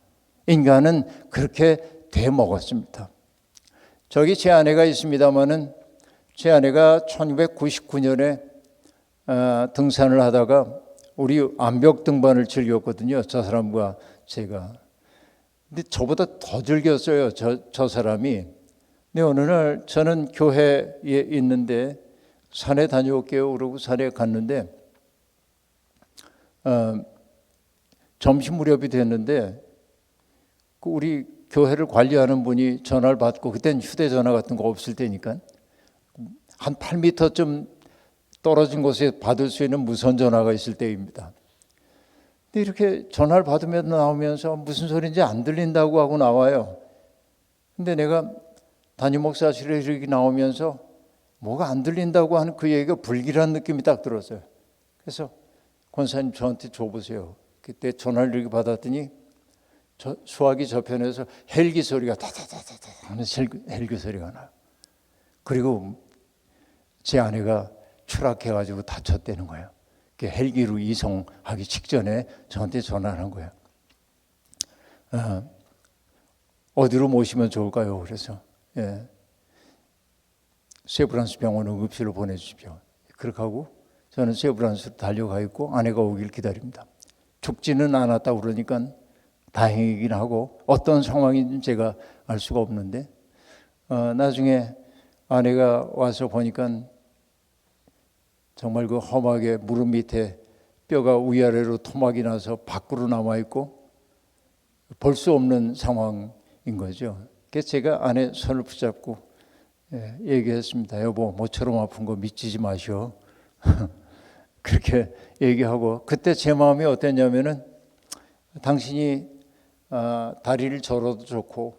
인간은 그렇게 돼 먹었습니다. 저기 제 아내가 있습니다마는 제 아내가 1999년에 등산을 하다가 우리 암벽 등반을 즐겼거든요. 저 사람과 제가. 근데 저보다 더 즐겼어요. 저 사람이. 근데 어느 날 저는 교회에 있는데 산에 다녀올게요 그러고 산에 갔는데 점심 무렵이 됐는데 그 우리 교회를 관리하는 분이 전화를 받고, 그때는 휴대전화 같은 거 없을 때니까 한 8m쯤 떨어진 곳에 받을 수 있는 무선 전화가 있을 때입니다. 근데 이렇게 전화를 받으면 나오면서 무슨 소리인지 안 들린다고 하고 나와요. 근데 내가 담임 목사실에 이렇게 나오면서 뭐가 안 들린다고 하는 그 얘기가 불길한 느낌이 딱 들었어요. 그래서 권사님 저한테 줘보세요. 그때 전화를 이렇게 받았더니 수화기 저편에서 헬기 소리가 다다다다다 하는 헬기 소리가 나요. 그리고 제 아내가 추락해가지고 다쳤다는 거예요. 헬기로 이송하기 직전에 저한테 전화를 한 거예요. 어디로 모시면 좋을까요? 그래서 세브란스 병원 응급실로 보내주십시오. 그렇게 하고 저는 세브란스로 달려가 있고 아내가 오길 기다립니다. 죽지는 않았다고 그러니까 다행이긴 하고 어떤 상황인지 제가 알 수가 없는데 나중에 아내가 와서 보니까 정말 그 험하게 무릎 밑에 뼈가 위아래로 토막이 나서 밖으로 남아있고 볼 수 없는 상황인 거죠. 그래서 제가 아내 손을 붙잡고 얘기했습니다. 여보, 모처럼 아픈 거 미치지 마시오. 그렇게 얘기하고, 그때 제 마음이 어땠냐면은 당신이 다리를 절어도 좋고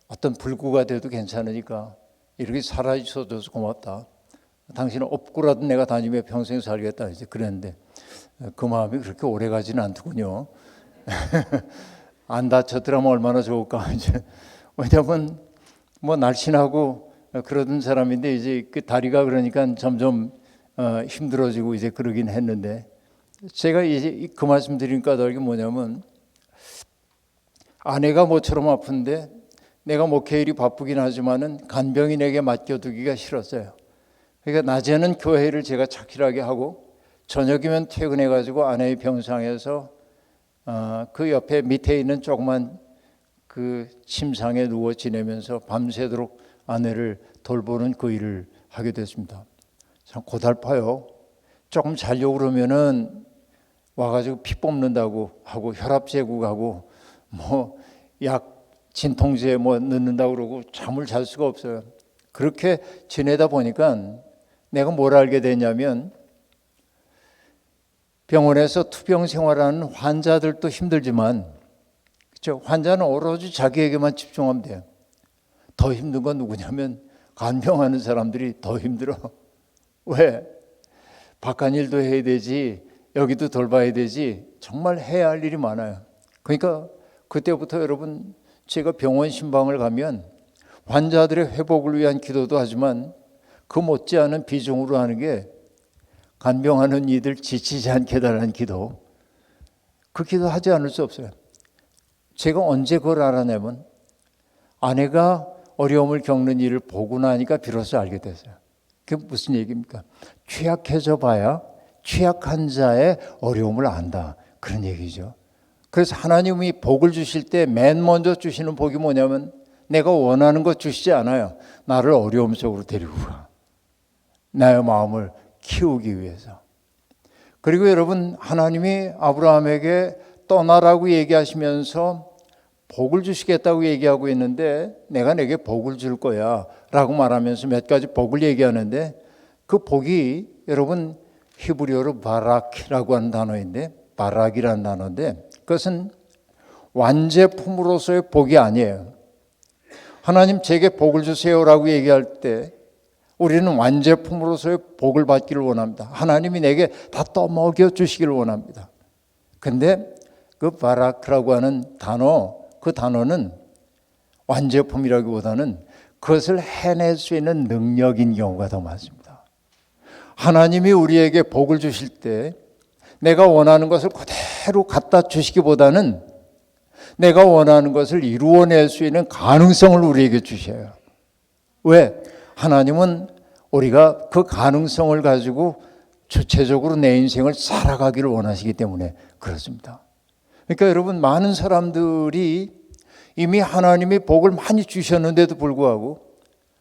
어떤 불구가 돼도 괜찮으니까 이렇게 살아있어줘서 고맙다. 당신은 없고라도 내가 다니며 평생 살겠다 이제 그랬는데 그 마음이 그렇게 오래 가지는 않더군요. 안 다쳤더라면 얼마나 좋을까. 이제 왜냐하면 날씬하고 그러던 사람인데 이제 그 다리가 그러니까 점점 힘들어지고 이제 그러긴 했는데, 제가 이제 그 말씀 드린 까닭이 뭐냐면 아내가 모처럼 아픈데 내가 목회 일이 바쁘긴 하지만은 간병이 내게 맡겨두기가 싫었어요. 그러니까 낮에는 교회를 제가 착실하게 하고 저녁이면 퇴근해가지고 아내의 병상에서 그 옆에 밑에 있는 조그만 그 침상에 누워 지내면서 밤새도록 아내를 돌보는 그 일을 하게 됐습니다. 참 고달파요. 조금 자려고 그러면은 와가지고 피 뽑는다고 하고 혈압 재고가고 약 진통제 넣는다고 그러고 잠을 잘 수가 없어요. 그렇게 지내다 보니까 내가 뭘 알게 됐냐면 병원에서 투병 생활하는 환자들도 힘들지만 그렇죠? 환자는 오로지 자기에게만 집중하면 돼요. 더 힘든 건 누구냐면 간병하는 사람들이 더 힘들어. 왜? 바깥일도 해야 되지, 여기도 돌봐야 되지, 정말 해야 할 일이 많아요. 그러니까 그때부터 여러분, 제가 병원 신방을 가면 환자들의 회복을 위한 기도도 하지만 그 못지않은 비중으로 하는 게 간병하는 이들 지치지 않게 해달라는 기도. 그 기도 하지 않을 수 없어요. 제가 언제 그걸 알아내면 아내가 어려움을 겪는 일을 보고 나니까 비로소 알게 됐어요. 그게 무슨 얘기입니까? 취약해져 봐야 취약한 자의 어려움을 안다, 그런 얘기죠. 그래서 하나님이 복을 주실 때 맨 먼저 주시는 복이 뭐냐면 내가 원하는 것 주시지 않아요. 나를 어려움 속으로 데리고 가, 나의 마음을 키우기 위해서. 그리고 여러분, 하나님이 아브라함에게 떠나라고 얘기하시면서 복을 주시겠다고 얘기하고 있는데 내가 내게 복을 줄 거야 라고 말하면서 몇 가지 복을 얘기하는데 그 복이 여러분 히브리어로 바락이라고 하는 단어인데, 바락이라는 단어인데 그것은 완제품으로서의 복이 아니에요. 하나님 제게 복을 주세요라고 얘기할 때 우리는 완제품으로서의 복을 받기를 원합니다. 하나님이 내게 다 떠먹여 주시기를 원합니다. 근데 그 바라크라고 하는 단어, 그 단어는 완제품이라기보다는 그것을 해낼 수 있는 능력인 경우가 더 많습니다. 하나님이 우리에게 복을 주실 때 내가 원하는 것을 그대로 갖다 주시기보다는 내가 원하는 것을 이루어낼 수 있는 가능성을 우리에게 주셔요. 왜? 하나님은 우리가 그 가능성을 가지고 주체적으로 내 인생을 살아가기를 원하시기 때문에 그렇습니다. 그러니까 여러분, 많은 사람들이 이미 하나님이 복을 많이 주셨는데도 불구하고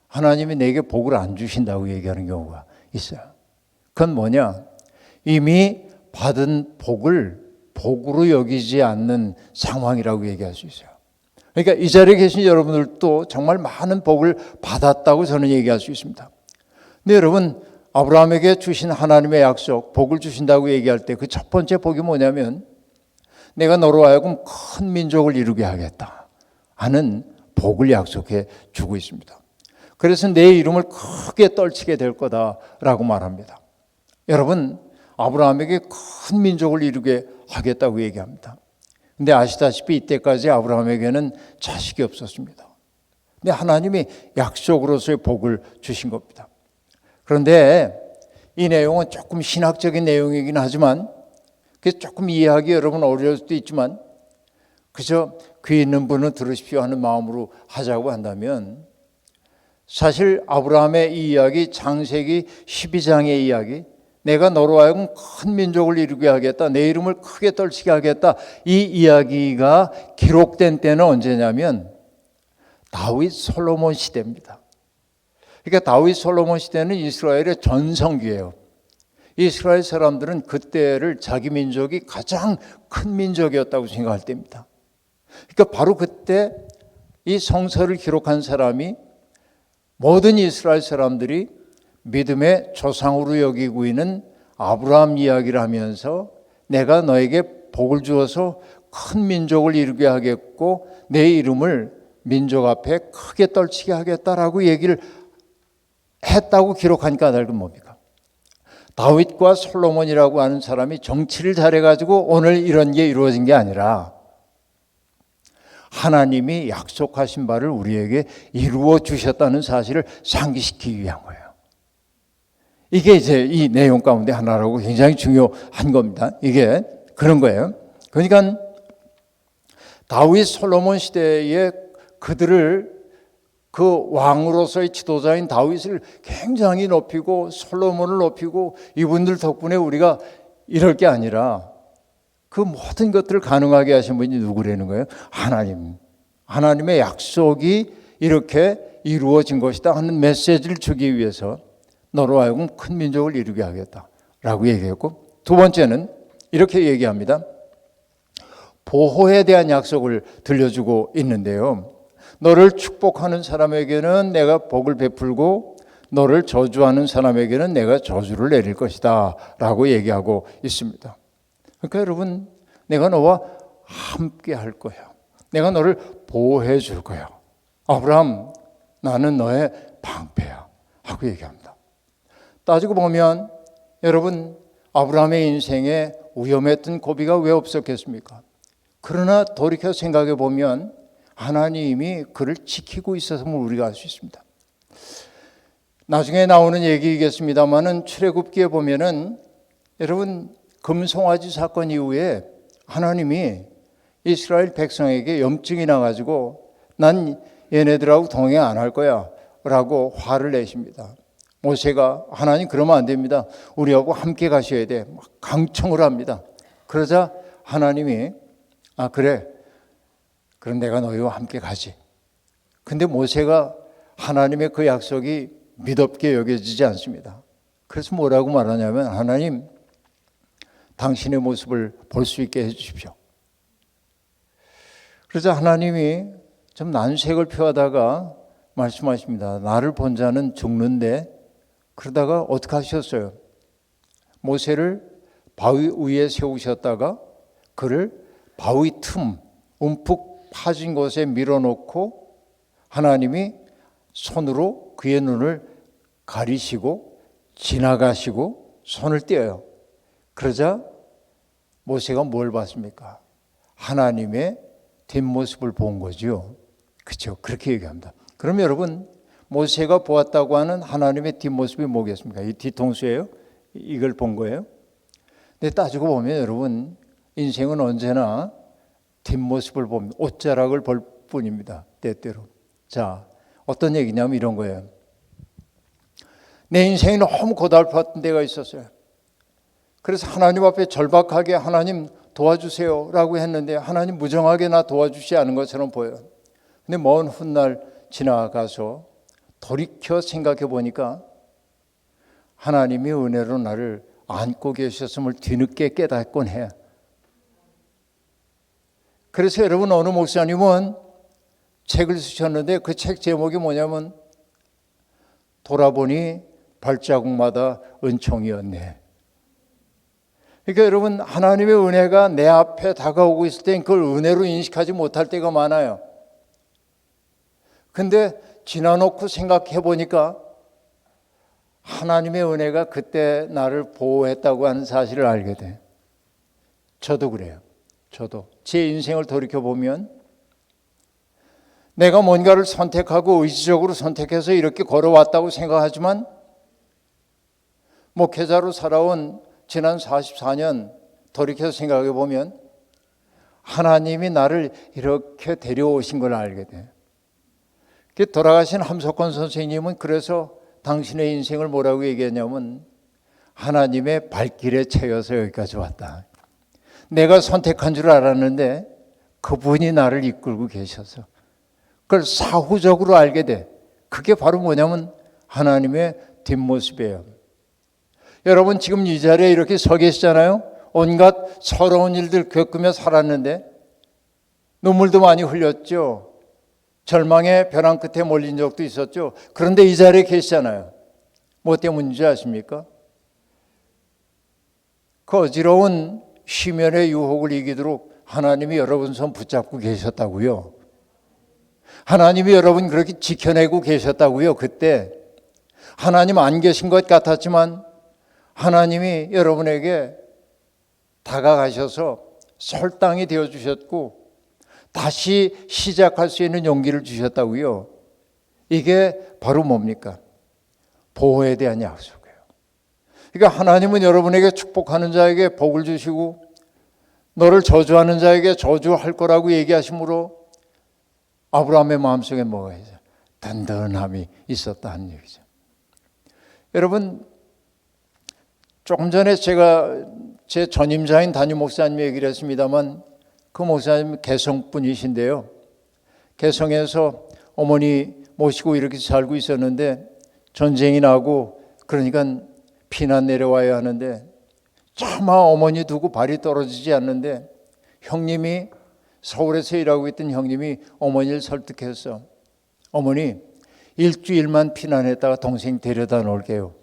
하나님이 내게 복을 안 주신다고 얘기하는 경우가 있어요. 그건 뭐냐? 이미 받은 복을 복으로 여기지 않는 상황이라고 얘기할 수 있어요. 그러니까 이 자리에 계신 여러분들도 정말 많은 복을 받았다고 저는 얘기할 수 있습니다. 근데 여러분, 아브라함에게 주신 하나님의 약속, 복을 주신다고 얘기할 때 그 첫 번째 복이 뭐냐면 내가 너로 하여금 큰 민족을 이루게 하겠다 하는 복을 약속해 주고 있습니다. 그래서 내 이름을 크게 떨치게 될 거다라고 말합니다. 여러분, 아브라함에게 큰 민족을 이루게 하겠다고 얘기합니다. 근데 아시다시피 이때까지 아브라함에게는 자식이 없었습니다. 근데 하나님이 약속으로서의 복을 주신 겁니다. 그런데 이 내용은 조금 신학적인 내용이긴 하지만 그래서 조금 이해하기 여러분 어려울 수도 있지만 그저 귀 있는 분은 들으십시오 하는 마음으로 하자고 한다면 사실 아브라함의 이 이야기, 창세기 12장의 이야기, 내가 너로 하여금 큰 민족을 이루게 하겠다, 내 이름을 크게 떨치게 하겠다, 이 이야기가 기록된 때는 언제냐면 다윗 솔로몬 시대입니다. 그러니까 다윗 솔로몬 시대는 이스라엘의 전성기예요. 이스라엘 사람들은 그때를 자기 민족이 가장 큰 민족이었다고 생각할 때입니다. 그러니까 바로 그때 이 성서를 기록한 사람이 모든 이스라엘 사람들이 믿음의 조상으로 여기고 있는 아브라함 이야기를 하면서 내가 너에게 복을 주어서 큰 민족을 이루게 하겠고 내 이름을 민족 앞에 크게 떨치게 하겠다라고 얘기를 했다고 기록한 까닭은 뭡니까? 다윗과 솔로몬이라고 하는 사람이 정치를 잘해가지고 오늘 이런 게 이루어진 게 아니라 하나님이 약속하신 바를 우리에게 이루어 주셨다는 사실을 상기시키기 위한 거예요. 이게 이제 이 내용 가운데 하나라고 굉장히 중요한 겁니다. 이게 그런 거예요. 그러니까 다윗 솔로몬 시대에 그들을 그 왕으로서의 지도자인 다윗을 굉장히 높이고 솔로몬을 높이고 이분들 덕분에 우리가 이럴 게 아니라 그 모든 것들을 가능하게 하신 분이 누구라는 거예요? 하나님. 하나님의 약속이 이렇게 이루어진 것이다 하는 메시지를 주기 위해서 너로 하여금 큰 민족을 이루게 하겠다라고 얘기했고, 두 번째는 이렇게 얘기합니다. 보호에 대한 약속을 들려주고 있는데요. 너를 축복하는 사람에게는 내가 복을 베풀고 너를 저주하는 사람에게는 내가 저주를 내릴 것이다 라고 얘기하고 있습니다. 그러니까 여러분, 내가 너와 함께 할 거야. 내가 너를 보호해 줄 거야. 아브라함, 나는 너의 방패야 하고 얘기합니다. 따지고 보면 여러분, 아브라함의 인생에 위험했던 고비가 왜 없었겠습니까? 그러나 돌이켜 생각해 보면 하나님이 그를 지키고 있어서를 우리가 알 수 있습니다. 나중에 나오는 얘기이겠습니다만은 출애굽기에 보면은 여러분 금송아지 사건 이후에 하나님이 이스라엘 백성에게 염증이 나가지고 난 얘네들하고 동행 안 할 거야 라고 화를 내십니다. 모세가 하나님 그러면 안 됩니다. 우리하고 함께 가셔야 돼. 강청을 합니다. 그러자 하나님이 그래. 그럼 내가 너희와 함께 가지. 근데 모세가 하나님의 그 약속이 믿었게 여겨지지 않습니다. 그래서 뭐라고 말하냐면 하나님 당신의 모습을 볼 수 있게 해 주십시오. 그러자 하나님이 좀 난색을 표하다가 말씀하십니다. 나를 본 자는 죽는데 그러다가 어떻게 하셨어요? 모세를 바위 위에 세우셨다가 그를 바위 틈 움푹 파진 곳에 밀어놓고 하나님이 손으로 그의 눈을 가리시고 지나가시고 손을 떼어요. 그러자 모세가 뭘 봤습니까? 하나님의 뒷모습을 본 거죠. 그렇죠? 그렇게 얘기합니다. 그럼 여러분 모세가 보았다고 하는 하나님의 뒷모습이 뭐겠습니까? 이 뒤통수예요? 이걸 본 거예요? 근데 따지고 보면 여러분 인생은 언제나 뒷모습을 봅니다. 옷자락을 볼 뿐입니다. 때때로. 자, 어떤 얘기냐면 이런 거예요. 내 인생이 너무 고달팠던 때가 있었어요. 그래서 하나님 앞에 절박하게 하나님 도와주세요 라고 했는데 하나님 무정하게 나 도와주시지 않은 것처럼 보여요. 근데 먼 훗날 지나가서 돌이켜 생각해 보니까 하나님이 은혜로 나를 안고 계셨음을 뒤늦게 깨닫곤 해. 그래서 여러분, 어느 목사님은 책을 쓰셨는데 그 책 제목이 뭐냐면 돌아보니 발자국마다 은총이었네. 그러니까 여러분, 하나님의 은혜가 내 앞에 다가오고 있을 땐 그걸 은혜로 인식하지 못할 때가 많아요. 근데 지나놓고 생각해 보니까 하나님의 은혜가 그때 나를 보호했다고 하는 사실을 알게 돼. 저도 그래요. 저도 제 인생을 돌이켜보면 내가 뭔가를 선택하고 의지적으로 선택해서 이렇게 걸어왔다고 생각하지만 목회자로 살아온 지난 44년 돌이켜서 생각해 보면 하나님이 나를 이렇게 데려오신 걸 알게 돼. 돌아가신 함석권 선생님은 그래서 당신의 인생을 뭐라고 얘기했냐면 하나님의 발길에 채여서 여기까지 왔다. 내가 선택한 줄 알았는데 그분이 나를 이끌고 계셔서 그걸 사후적으로 알게 돼. 그게 바로 뭐냐면 하나님의 뒷모습이에요. 여러분, 지금 이 자리에 이렇게 서 계시잖아요. 온갖 서러운 일들 겪으며 살았는데 눈물도 많이 흘렸죠. 절망의 벼랑 끝에 몰린 적도 있었죠. 그런데 이 자리에 계시잖아요. 뭐 때문인지 아십니까? 그 어지러운 시면의 유혹을 이기도록 하나님이 여러분 손 붙잡고 계셨다고요. 하나님이 여러분 그렇게 지켜내고 계셨다고요. 그때 하나님 안 계신 것 같았지만 하나님이 여러분에게 다가가셔서 설당이 되어주셨고 다시 시작할 수 있는 용기를 주셨다고요. 이게 바로 뭡니까? 보호에 대한 약속이에요. 그러니까 하나님은 여러분에게 축복하는 자에게 복을 주시고 너를 저주하는 자에게 저주할 거라고 얘기하시므로 아브라함의 마음속에 뭐가 있어요? 든든함이 있었다는 얘기죠. 여러분, 조금 전에 제가 제 전임자인 담임 목사님 얘기를 했습니다만 그 목사님 개성분이신데요. 개성에서 어머니 모시고 이렇게 살고 있었는데 전쟁이 나고 그러니까 피난 내려와야 하는데 차마 어머니 두고 발이 떨어지지 않는데 형님이 서울에서 일하고 있던 형님이 어머니를 설득해서 어머니 일주일만 피난했다가 동생 데려다 놓을게요.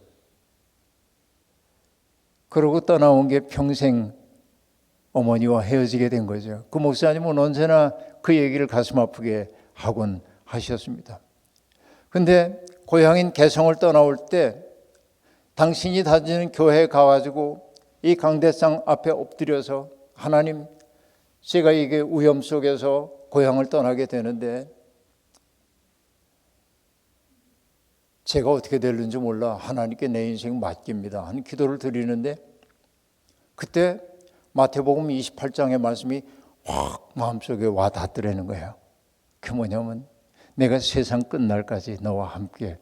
그러고 떠나온 게 평생 어머니와 헤어지게 된 거죠. 그 목사님은 언제나 그 얘기를 가슴 아프게 하곤 하셨습니다. 그런데 고향인 개성을 떠나올 때 당신이 다니는 교회에 가가지고 이 강대상 앞에 엎드려서 하나님, 제가 이게 위험 속에서 고향을 떠나게 되는데 제가 어떻게 될는지 몰라 하나님께 내 인생 맡깁니다 하는 기도를 드리는데 그때 마태복음 28장의 말씀이 확 마음속에 와 닿더라는 거예요. 그게 뭐냐면 내가 세상 끝날까지 너와 함께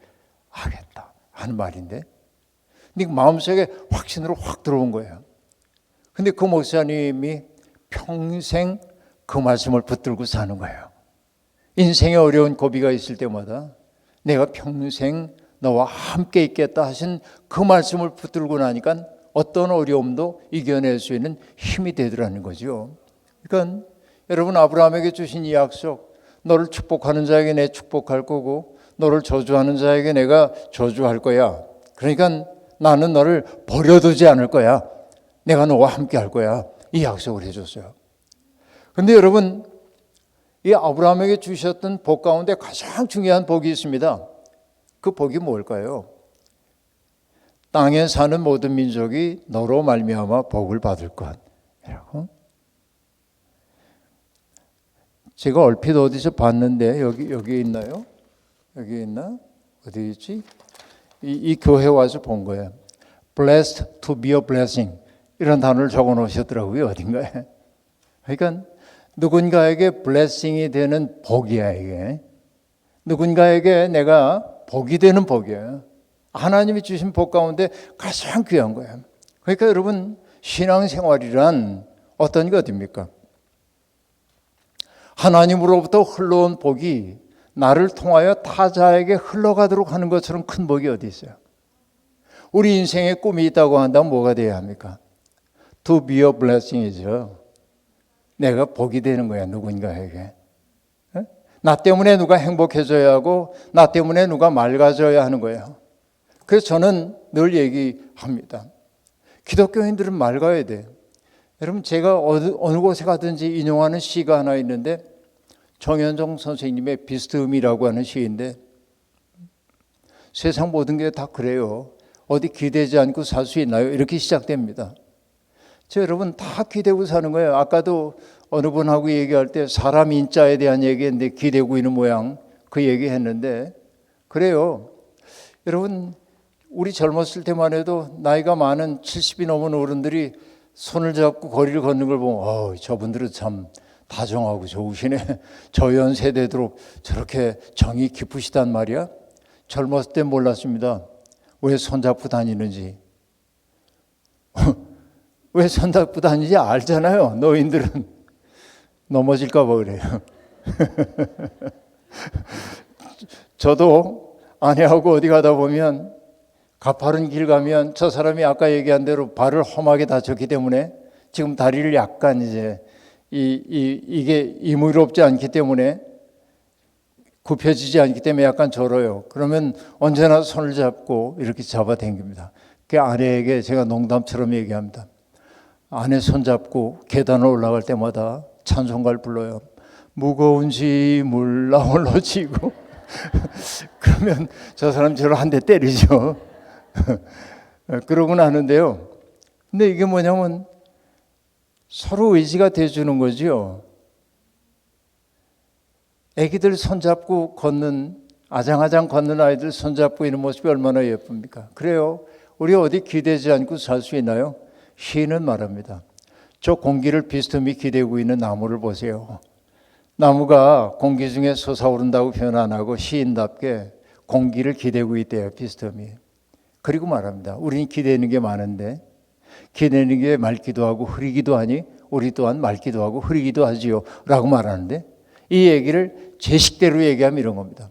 하겠다 하는 말인데 근데 마음속에 확신으로 확 들어온 거예요. 근데 그 목사님이 평생 그 말씀을 붙들고 사는 거예요. 인생에 어려운 고비가 있을 때마다 내가 평생 너와 함께 있겠다 하신 그 말씀을 붙들고 나니까 어떤 어려움도 이겨낼 수 있는 힘이 되더라는 거죠. 그러니까 여러분, 아브라함에게 주신 이 약속, 너를 축복하는 자에게 내 축복할 거고 너를 저주하는 자에게 내가 저주할 거야. 그러니까 나는 너를 버려두지 않을 거야. 내가 너와 함께 할 거야. 이 약속을 해줬어요. 그런데 여러분, 이 아브라함에게 주셨던 복 가운데 가장 중요한 복이 있습니다. 그 복이 뭘까요? 땅에 사는 모든 민족이 너로 말미암아 복을 받을 것이라고. 제가 얼핏 어디서 봤는데 여기 있나요? 여기 있나? 어디 있지? 이 교회 와서 본 거예요. Blessed to be a blessing 이런 단어를 적어 놓으셨더라고요. 어딘가에. 그러니까 누군가에게 blessing이 되는 복이야 이게. 누군가에게 내가 복이 되는 복이에요. 하나님이 주신 복 가운데 가장 귀한 거예요. 그러니까 여러분, 신앙생활이란 어떤 것입니까? 하나님으로부터 흘러온 복이 나를 통하여 타자에게 흘러가도록 하는 것처럼 큰 복이 어디 있어요? 우리 인생에 꿈이 있다고 한다면 뭐가 되어야 합니까? To be a blessing이죠. 내가 복이 되는 거야, 누군가에게. 나 때문에 누가 행복해져야 하고 나 때문에 누가 맑아져야 하는 거예요. 그래서 저는 늘 얘기합니다. 기독교인들은 맑아야 돼요. 여러분, 제가 어느 곳에 가든지 인용하는 시가 하나 있는데 정현종 선생님의 비스듬이라고 하는 시인데, 세상 모든 게 다 그래요. 어디 기대지 않고 살 수 있나요? 이렇게 시작됩니다. 여러분 다 기대고 사는 거예요. 아까도 어느 분하고 얘기할 때 사람 인자에 대한 얘기했는데 기대고 있는 모양, 그 얘기했는데 그래요. 여러분, 우리 젊었을 때만 해도 나이가 많은 70이 넘은 어른들이 손을 잡고 거리를 걷는 걸 보면 저분들은 참 다정하고 좋으시네. 저 연세대도록 저렇게 정이 깊으시단 말이야. 젊었을 땐 몰랐습니다. 왜 손잡고 다니는지. 왜 손잡고 다니는지 알잖아요. 노인들은 넘어질까 봐 그래요. 저도 아내하고 어디 가다 보면 가파른 길 가면 저 사람이 아까 얘기한 대로 발을 험하게 다쳤기 때문에 지금 다리를 약간 이제 이게 이물롭지 않기 때문에 굽혀지지 않기 때문에 약간 절어요. 그러면 언제나 손을 잡고 이렇게 잡아당깁니다. 그 아내에게 제가 농담처럼 얘기합니다. 아내 손잡고 계단을 올라갈 때마다 찬송가를 불러요. 무거운 짐을 나 홀로 지고. 그러면 저 사람 저를 한 대 때리죠. 그러고 나는데요. 근데 이게 뭐냐면 서로 의지가 돼주는 거죠. 애기들 손잡고 걷는, 아장아장 걷는 아이들 손잡고 있는 모습이 얼마나 예쁩니까? 그래요. 우리 어디 기대지 않고 살 수 있나요? 시인은 말합니다. 저 공기를 비스듬히 기대고 있는 나무를 보세요. 나무가 공기 중에 솟아오른다고 표현 안 하고 시인답게 공기를 기대고 있대요, 비스듬히. 그리고 말합니다. 우리는 기대는 게 많은데 기대는 게 맑기도 하고 흐리기도 하니 우리 또한 맑기도 하고 흐리기도 하지요 라고 말하는데, 이 얘기를 제 식대로 얘기하면 이런 겁니다.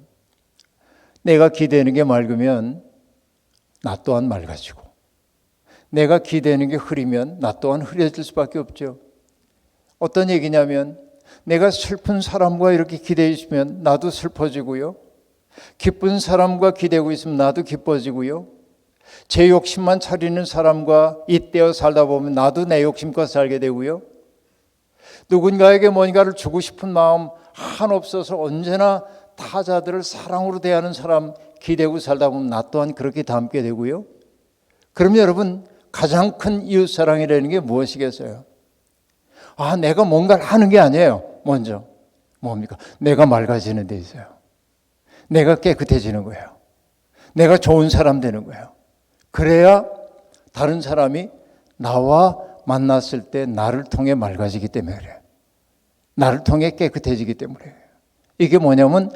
내가 기대는 게 맑으면 나 또한 맑아지고, 내가 기대는 게 흐리면 나 또한 흐려질 수밖에 없죠. 어떤 얘기냐면 내가 슬픈 사람과 이렇게 기대해 있으면 나도 슬퍼지고요. 기쁜 사람과 기대고 있으면 나도 기뻐지고요. 제 욕심만 차리는 사람과 잇대어 살다 보면 나도 내 욕심과 살게 되고요. 누군가에게 뭔가를 주고 싶은 마음 한없어서 언제나 타자들을 사랑으로 대하는 사람 기대고 살다 보면 나 또한 그렇게 닮게 되고요. 그럼 여러분, 가장 큰 이웃사랑이라는 게 무엇이겠어요? 내가 뭔가를 하는 게 아니에요. 먼저 뭡니까? 내가 맑아지는 데 있어요. 내가 깨끗해지는 거예요. 내가 좋은 사람 되는 거예요. 그래야 다른 사람이 나와 만났을 때 나를 통해 맑아지기 때문에 그래요. 나를 통해 깨끗해지기 때문에 그래요. 이게 뭐냐면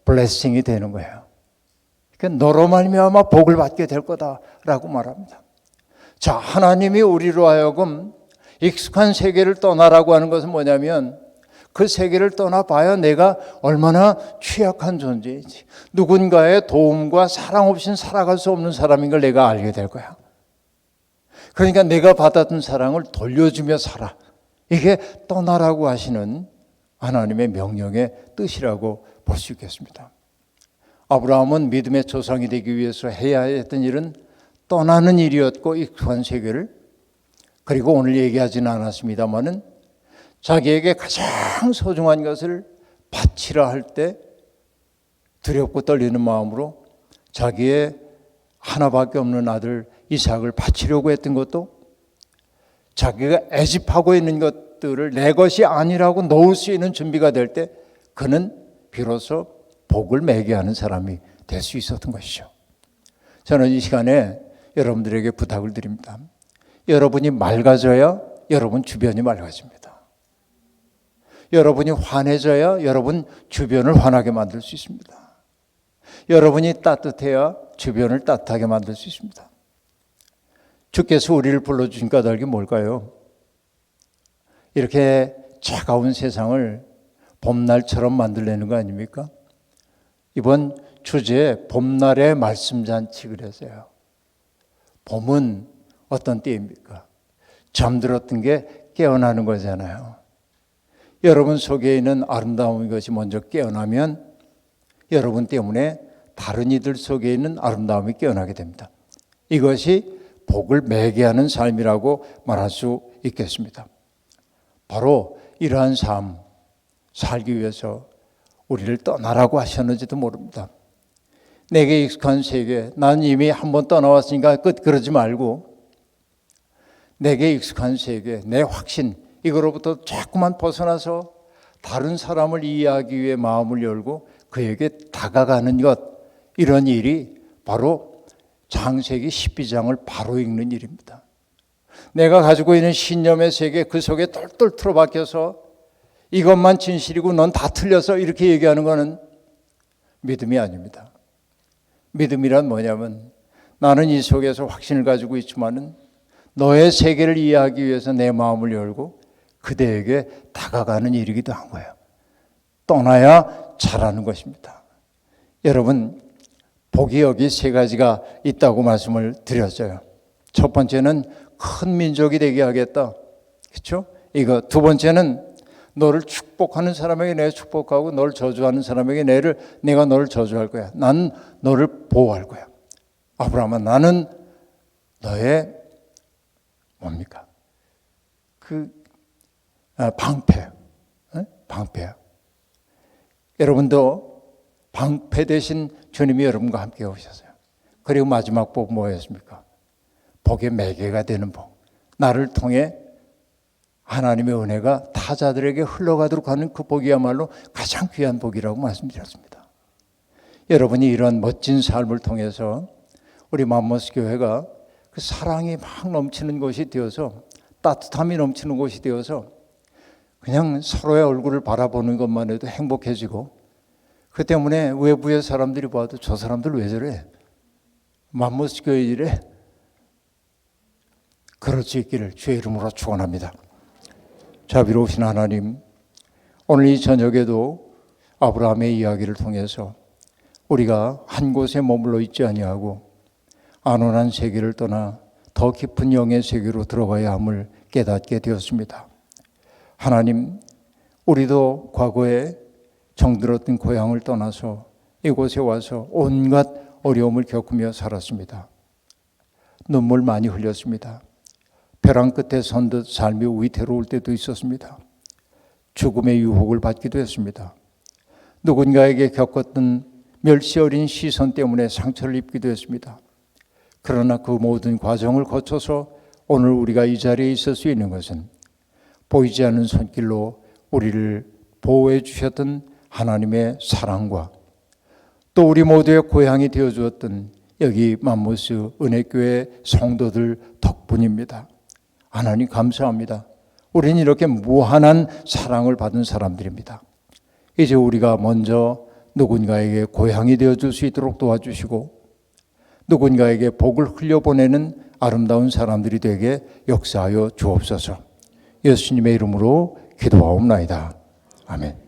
블레싱이 되는 거예요. 그러니까 너로 말미암아 복을 받게 될 거다라고 말합니다. 자, 하나님이 우리로 하여금 익숙한 세계를 떠나라고 하는 것은 뭐냐면 그 세계를 떠나봐야 내가 얼마나 취약한 존재인지, 누군가의 도움과 사랑 없이는 살아갈 수 없는 사람인 걸 내가 알게 될 거야. 그러니까 내가 받았던 사랑을 돌려주며 살아. 이게 떠나라고 하시는 하나님의 명령의 뜻이라고 볼 수 있겠습니다. 아브라함은 믿음의 조상이 되기 위해서 해야 했던 일은 떠나는 일이었고, 익숙한 세계를, 그리고 오늘 얘기하지는 않았습니다마는 자기에게 가장 소중한 것을 바치라 할 때 두렵고 떨리는 마음으로 자기의 하나밖에 없는 아들 이삭을 바치려고 했던 것도, 자기가 애집하고 있는 것들을 내 것이 아니라고 놓을 수 있는 준비가 될 때 그는 비로소 복을 매게 하는 사람이 될 수 있었던 것이죠. 저는 이 시간에 여러분들에게 부탁을 드립니다. 여러분이 맑아져야 여러분 주변이 맑아집니다. 여러분이 환해져야 여러분 주변을 환하게 만들 수 있습니다. 여러분이 따뜻해야 주변을 따뜻하게 만들 수 있습니다. 주께서 우리를 불러주신 까닭이 뭘까요? 이렇게 차가운 세상을 봄날처럼 만들려는 거 아닙니까? 이번 주제에 봄날의 말씀잔치 그랬어요. 봄은 어떤 때입니까? 잠들었던 게 깨어나는 거잖아요. 여러분 속에 있는 아름다운 것이 먼저 깨어나면 여러분 때문에 다른 이들 속에 있는 아름다움이 깨어나게 됩니다. 이것이 복을 매개하는 삶이라고 말할 수 있겠습니다. 바로 이러한 삶 살기 위해서 우리를 떠나라고 하셨는지도 모릅니다. 내게 익숙한 세계, 난 이미 한번 떠나왔으니까 끝 그러지 말고 내게 익숙한 세계, 내 확신 이거로부터 자꾸만 벗어나서 다른 사람을 이해하기 위해 마음을 열고 그에게 다가가는 것, 이런 일이 바로 창세기 12장을 바로 읽는 일입니다. 내가 가지고 있는 신념의 세계 그 속에 똘똘 틀어박혀서 이것만 진실이고 넌 다 틀려서 이렇게 얘기하는 것은 믿음이 아닙니다. 믿음이란 뭐냐면 나는 이 속에서 확신을 가지고 있지만은 너의 세계를 이해하기 위해서 내 마음을 열고 그대에게 다가가는 일이기도 한 거예요. 떠나야 잘하는 것입니다. 여러분, 복이 여기 세 가지가 있다고 말씀을 드렸어요. 첫 번째는 큰 민족이 되게 하겠다. 그렇죠? 이거 두 번째는 너를 축복하는 사람에게 내가 축복하고 너를 저주하는 사람에게 내가 너를 저주할 거야. 난 너를 보호할 거야. 아브라함아, 나는 너의 뭡니까? 방패. 방패야. 여러분도 방패 대신 주님이 여러분과 함께 오셨어요. 그리고 마지막 복 뭐였습니까? 복의 매개가 되는 복. 나를 통해 하나님의 은혜가 타자들에게 흘러가도록 하는 그 복이야말로 가장 귀한 복이라고 말씀드렸습니다. 여러분이 이런 멋진 삶을 통해서 우리 맘모스 교회가 그 사랑이 막 넘치는 곳이 되어서 따뜻함이 넘치는 곳이 되어서 그냥 서로의 얼굴을 바라보는 것만 해도 행복해지고 그 때문에 외부의 사람들이 봐도 저 사람들 왜 저래? 맘모스 교회 이래? 그럴 수 있기를 주의 이름으로 축원합니다. 자비로우신 하나님, 오늘 이 저녁에도 아브라함의 이야기를 통해서 우리가 한 곳에 머물러 있지 아니하고 안온한 세계를 떠나 더 깊은 영의 세계로 들어가야 함을 깨닫게 되었습니다. 하나님, 우리도 과거에 정들었던 고향을 떠나서 이곳에 와서 온갖 어려움을 겪으며 살았습니다. 눈물 많이 흘렸습니다. 벼랑 끝에 선 듯 삶이 위태로울 때도 있었습니다. 죽음의 유혹을 받기도 했습니다. 누군가에게 겪었던 멸시 어린 시선 때문에 상처를 입기도 했습니다. 그러나 그 모든 과정을 거쳐서 오늘 우리가 이 자리에 있을 수 있는 것은 보이지 않는 손길로 우리를 보호해 주셨던 하나님의 사랑과 또 우리 모두의 고향이 되어 주었던 여기 맘모스 은혜교회 성도들 덕분입니다. 하나님 감사합니다. 우리는 이렇게 무한한 사랑을 받은 사람들입니다. 이제 우리가 먼저 누군가에게 고향이 되어줄 수 있도록 도와주시고 누군가에게 복을 흘려보내는 아름다운 사람들이 되게 역사하여 주옵소서. 예수님의 이름으로 기도하옵나이다. 아멘.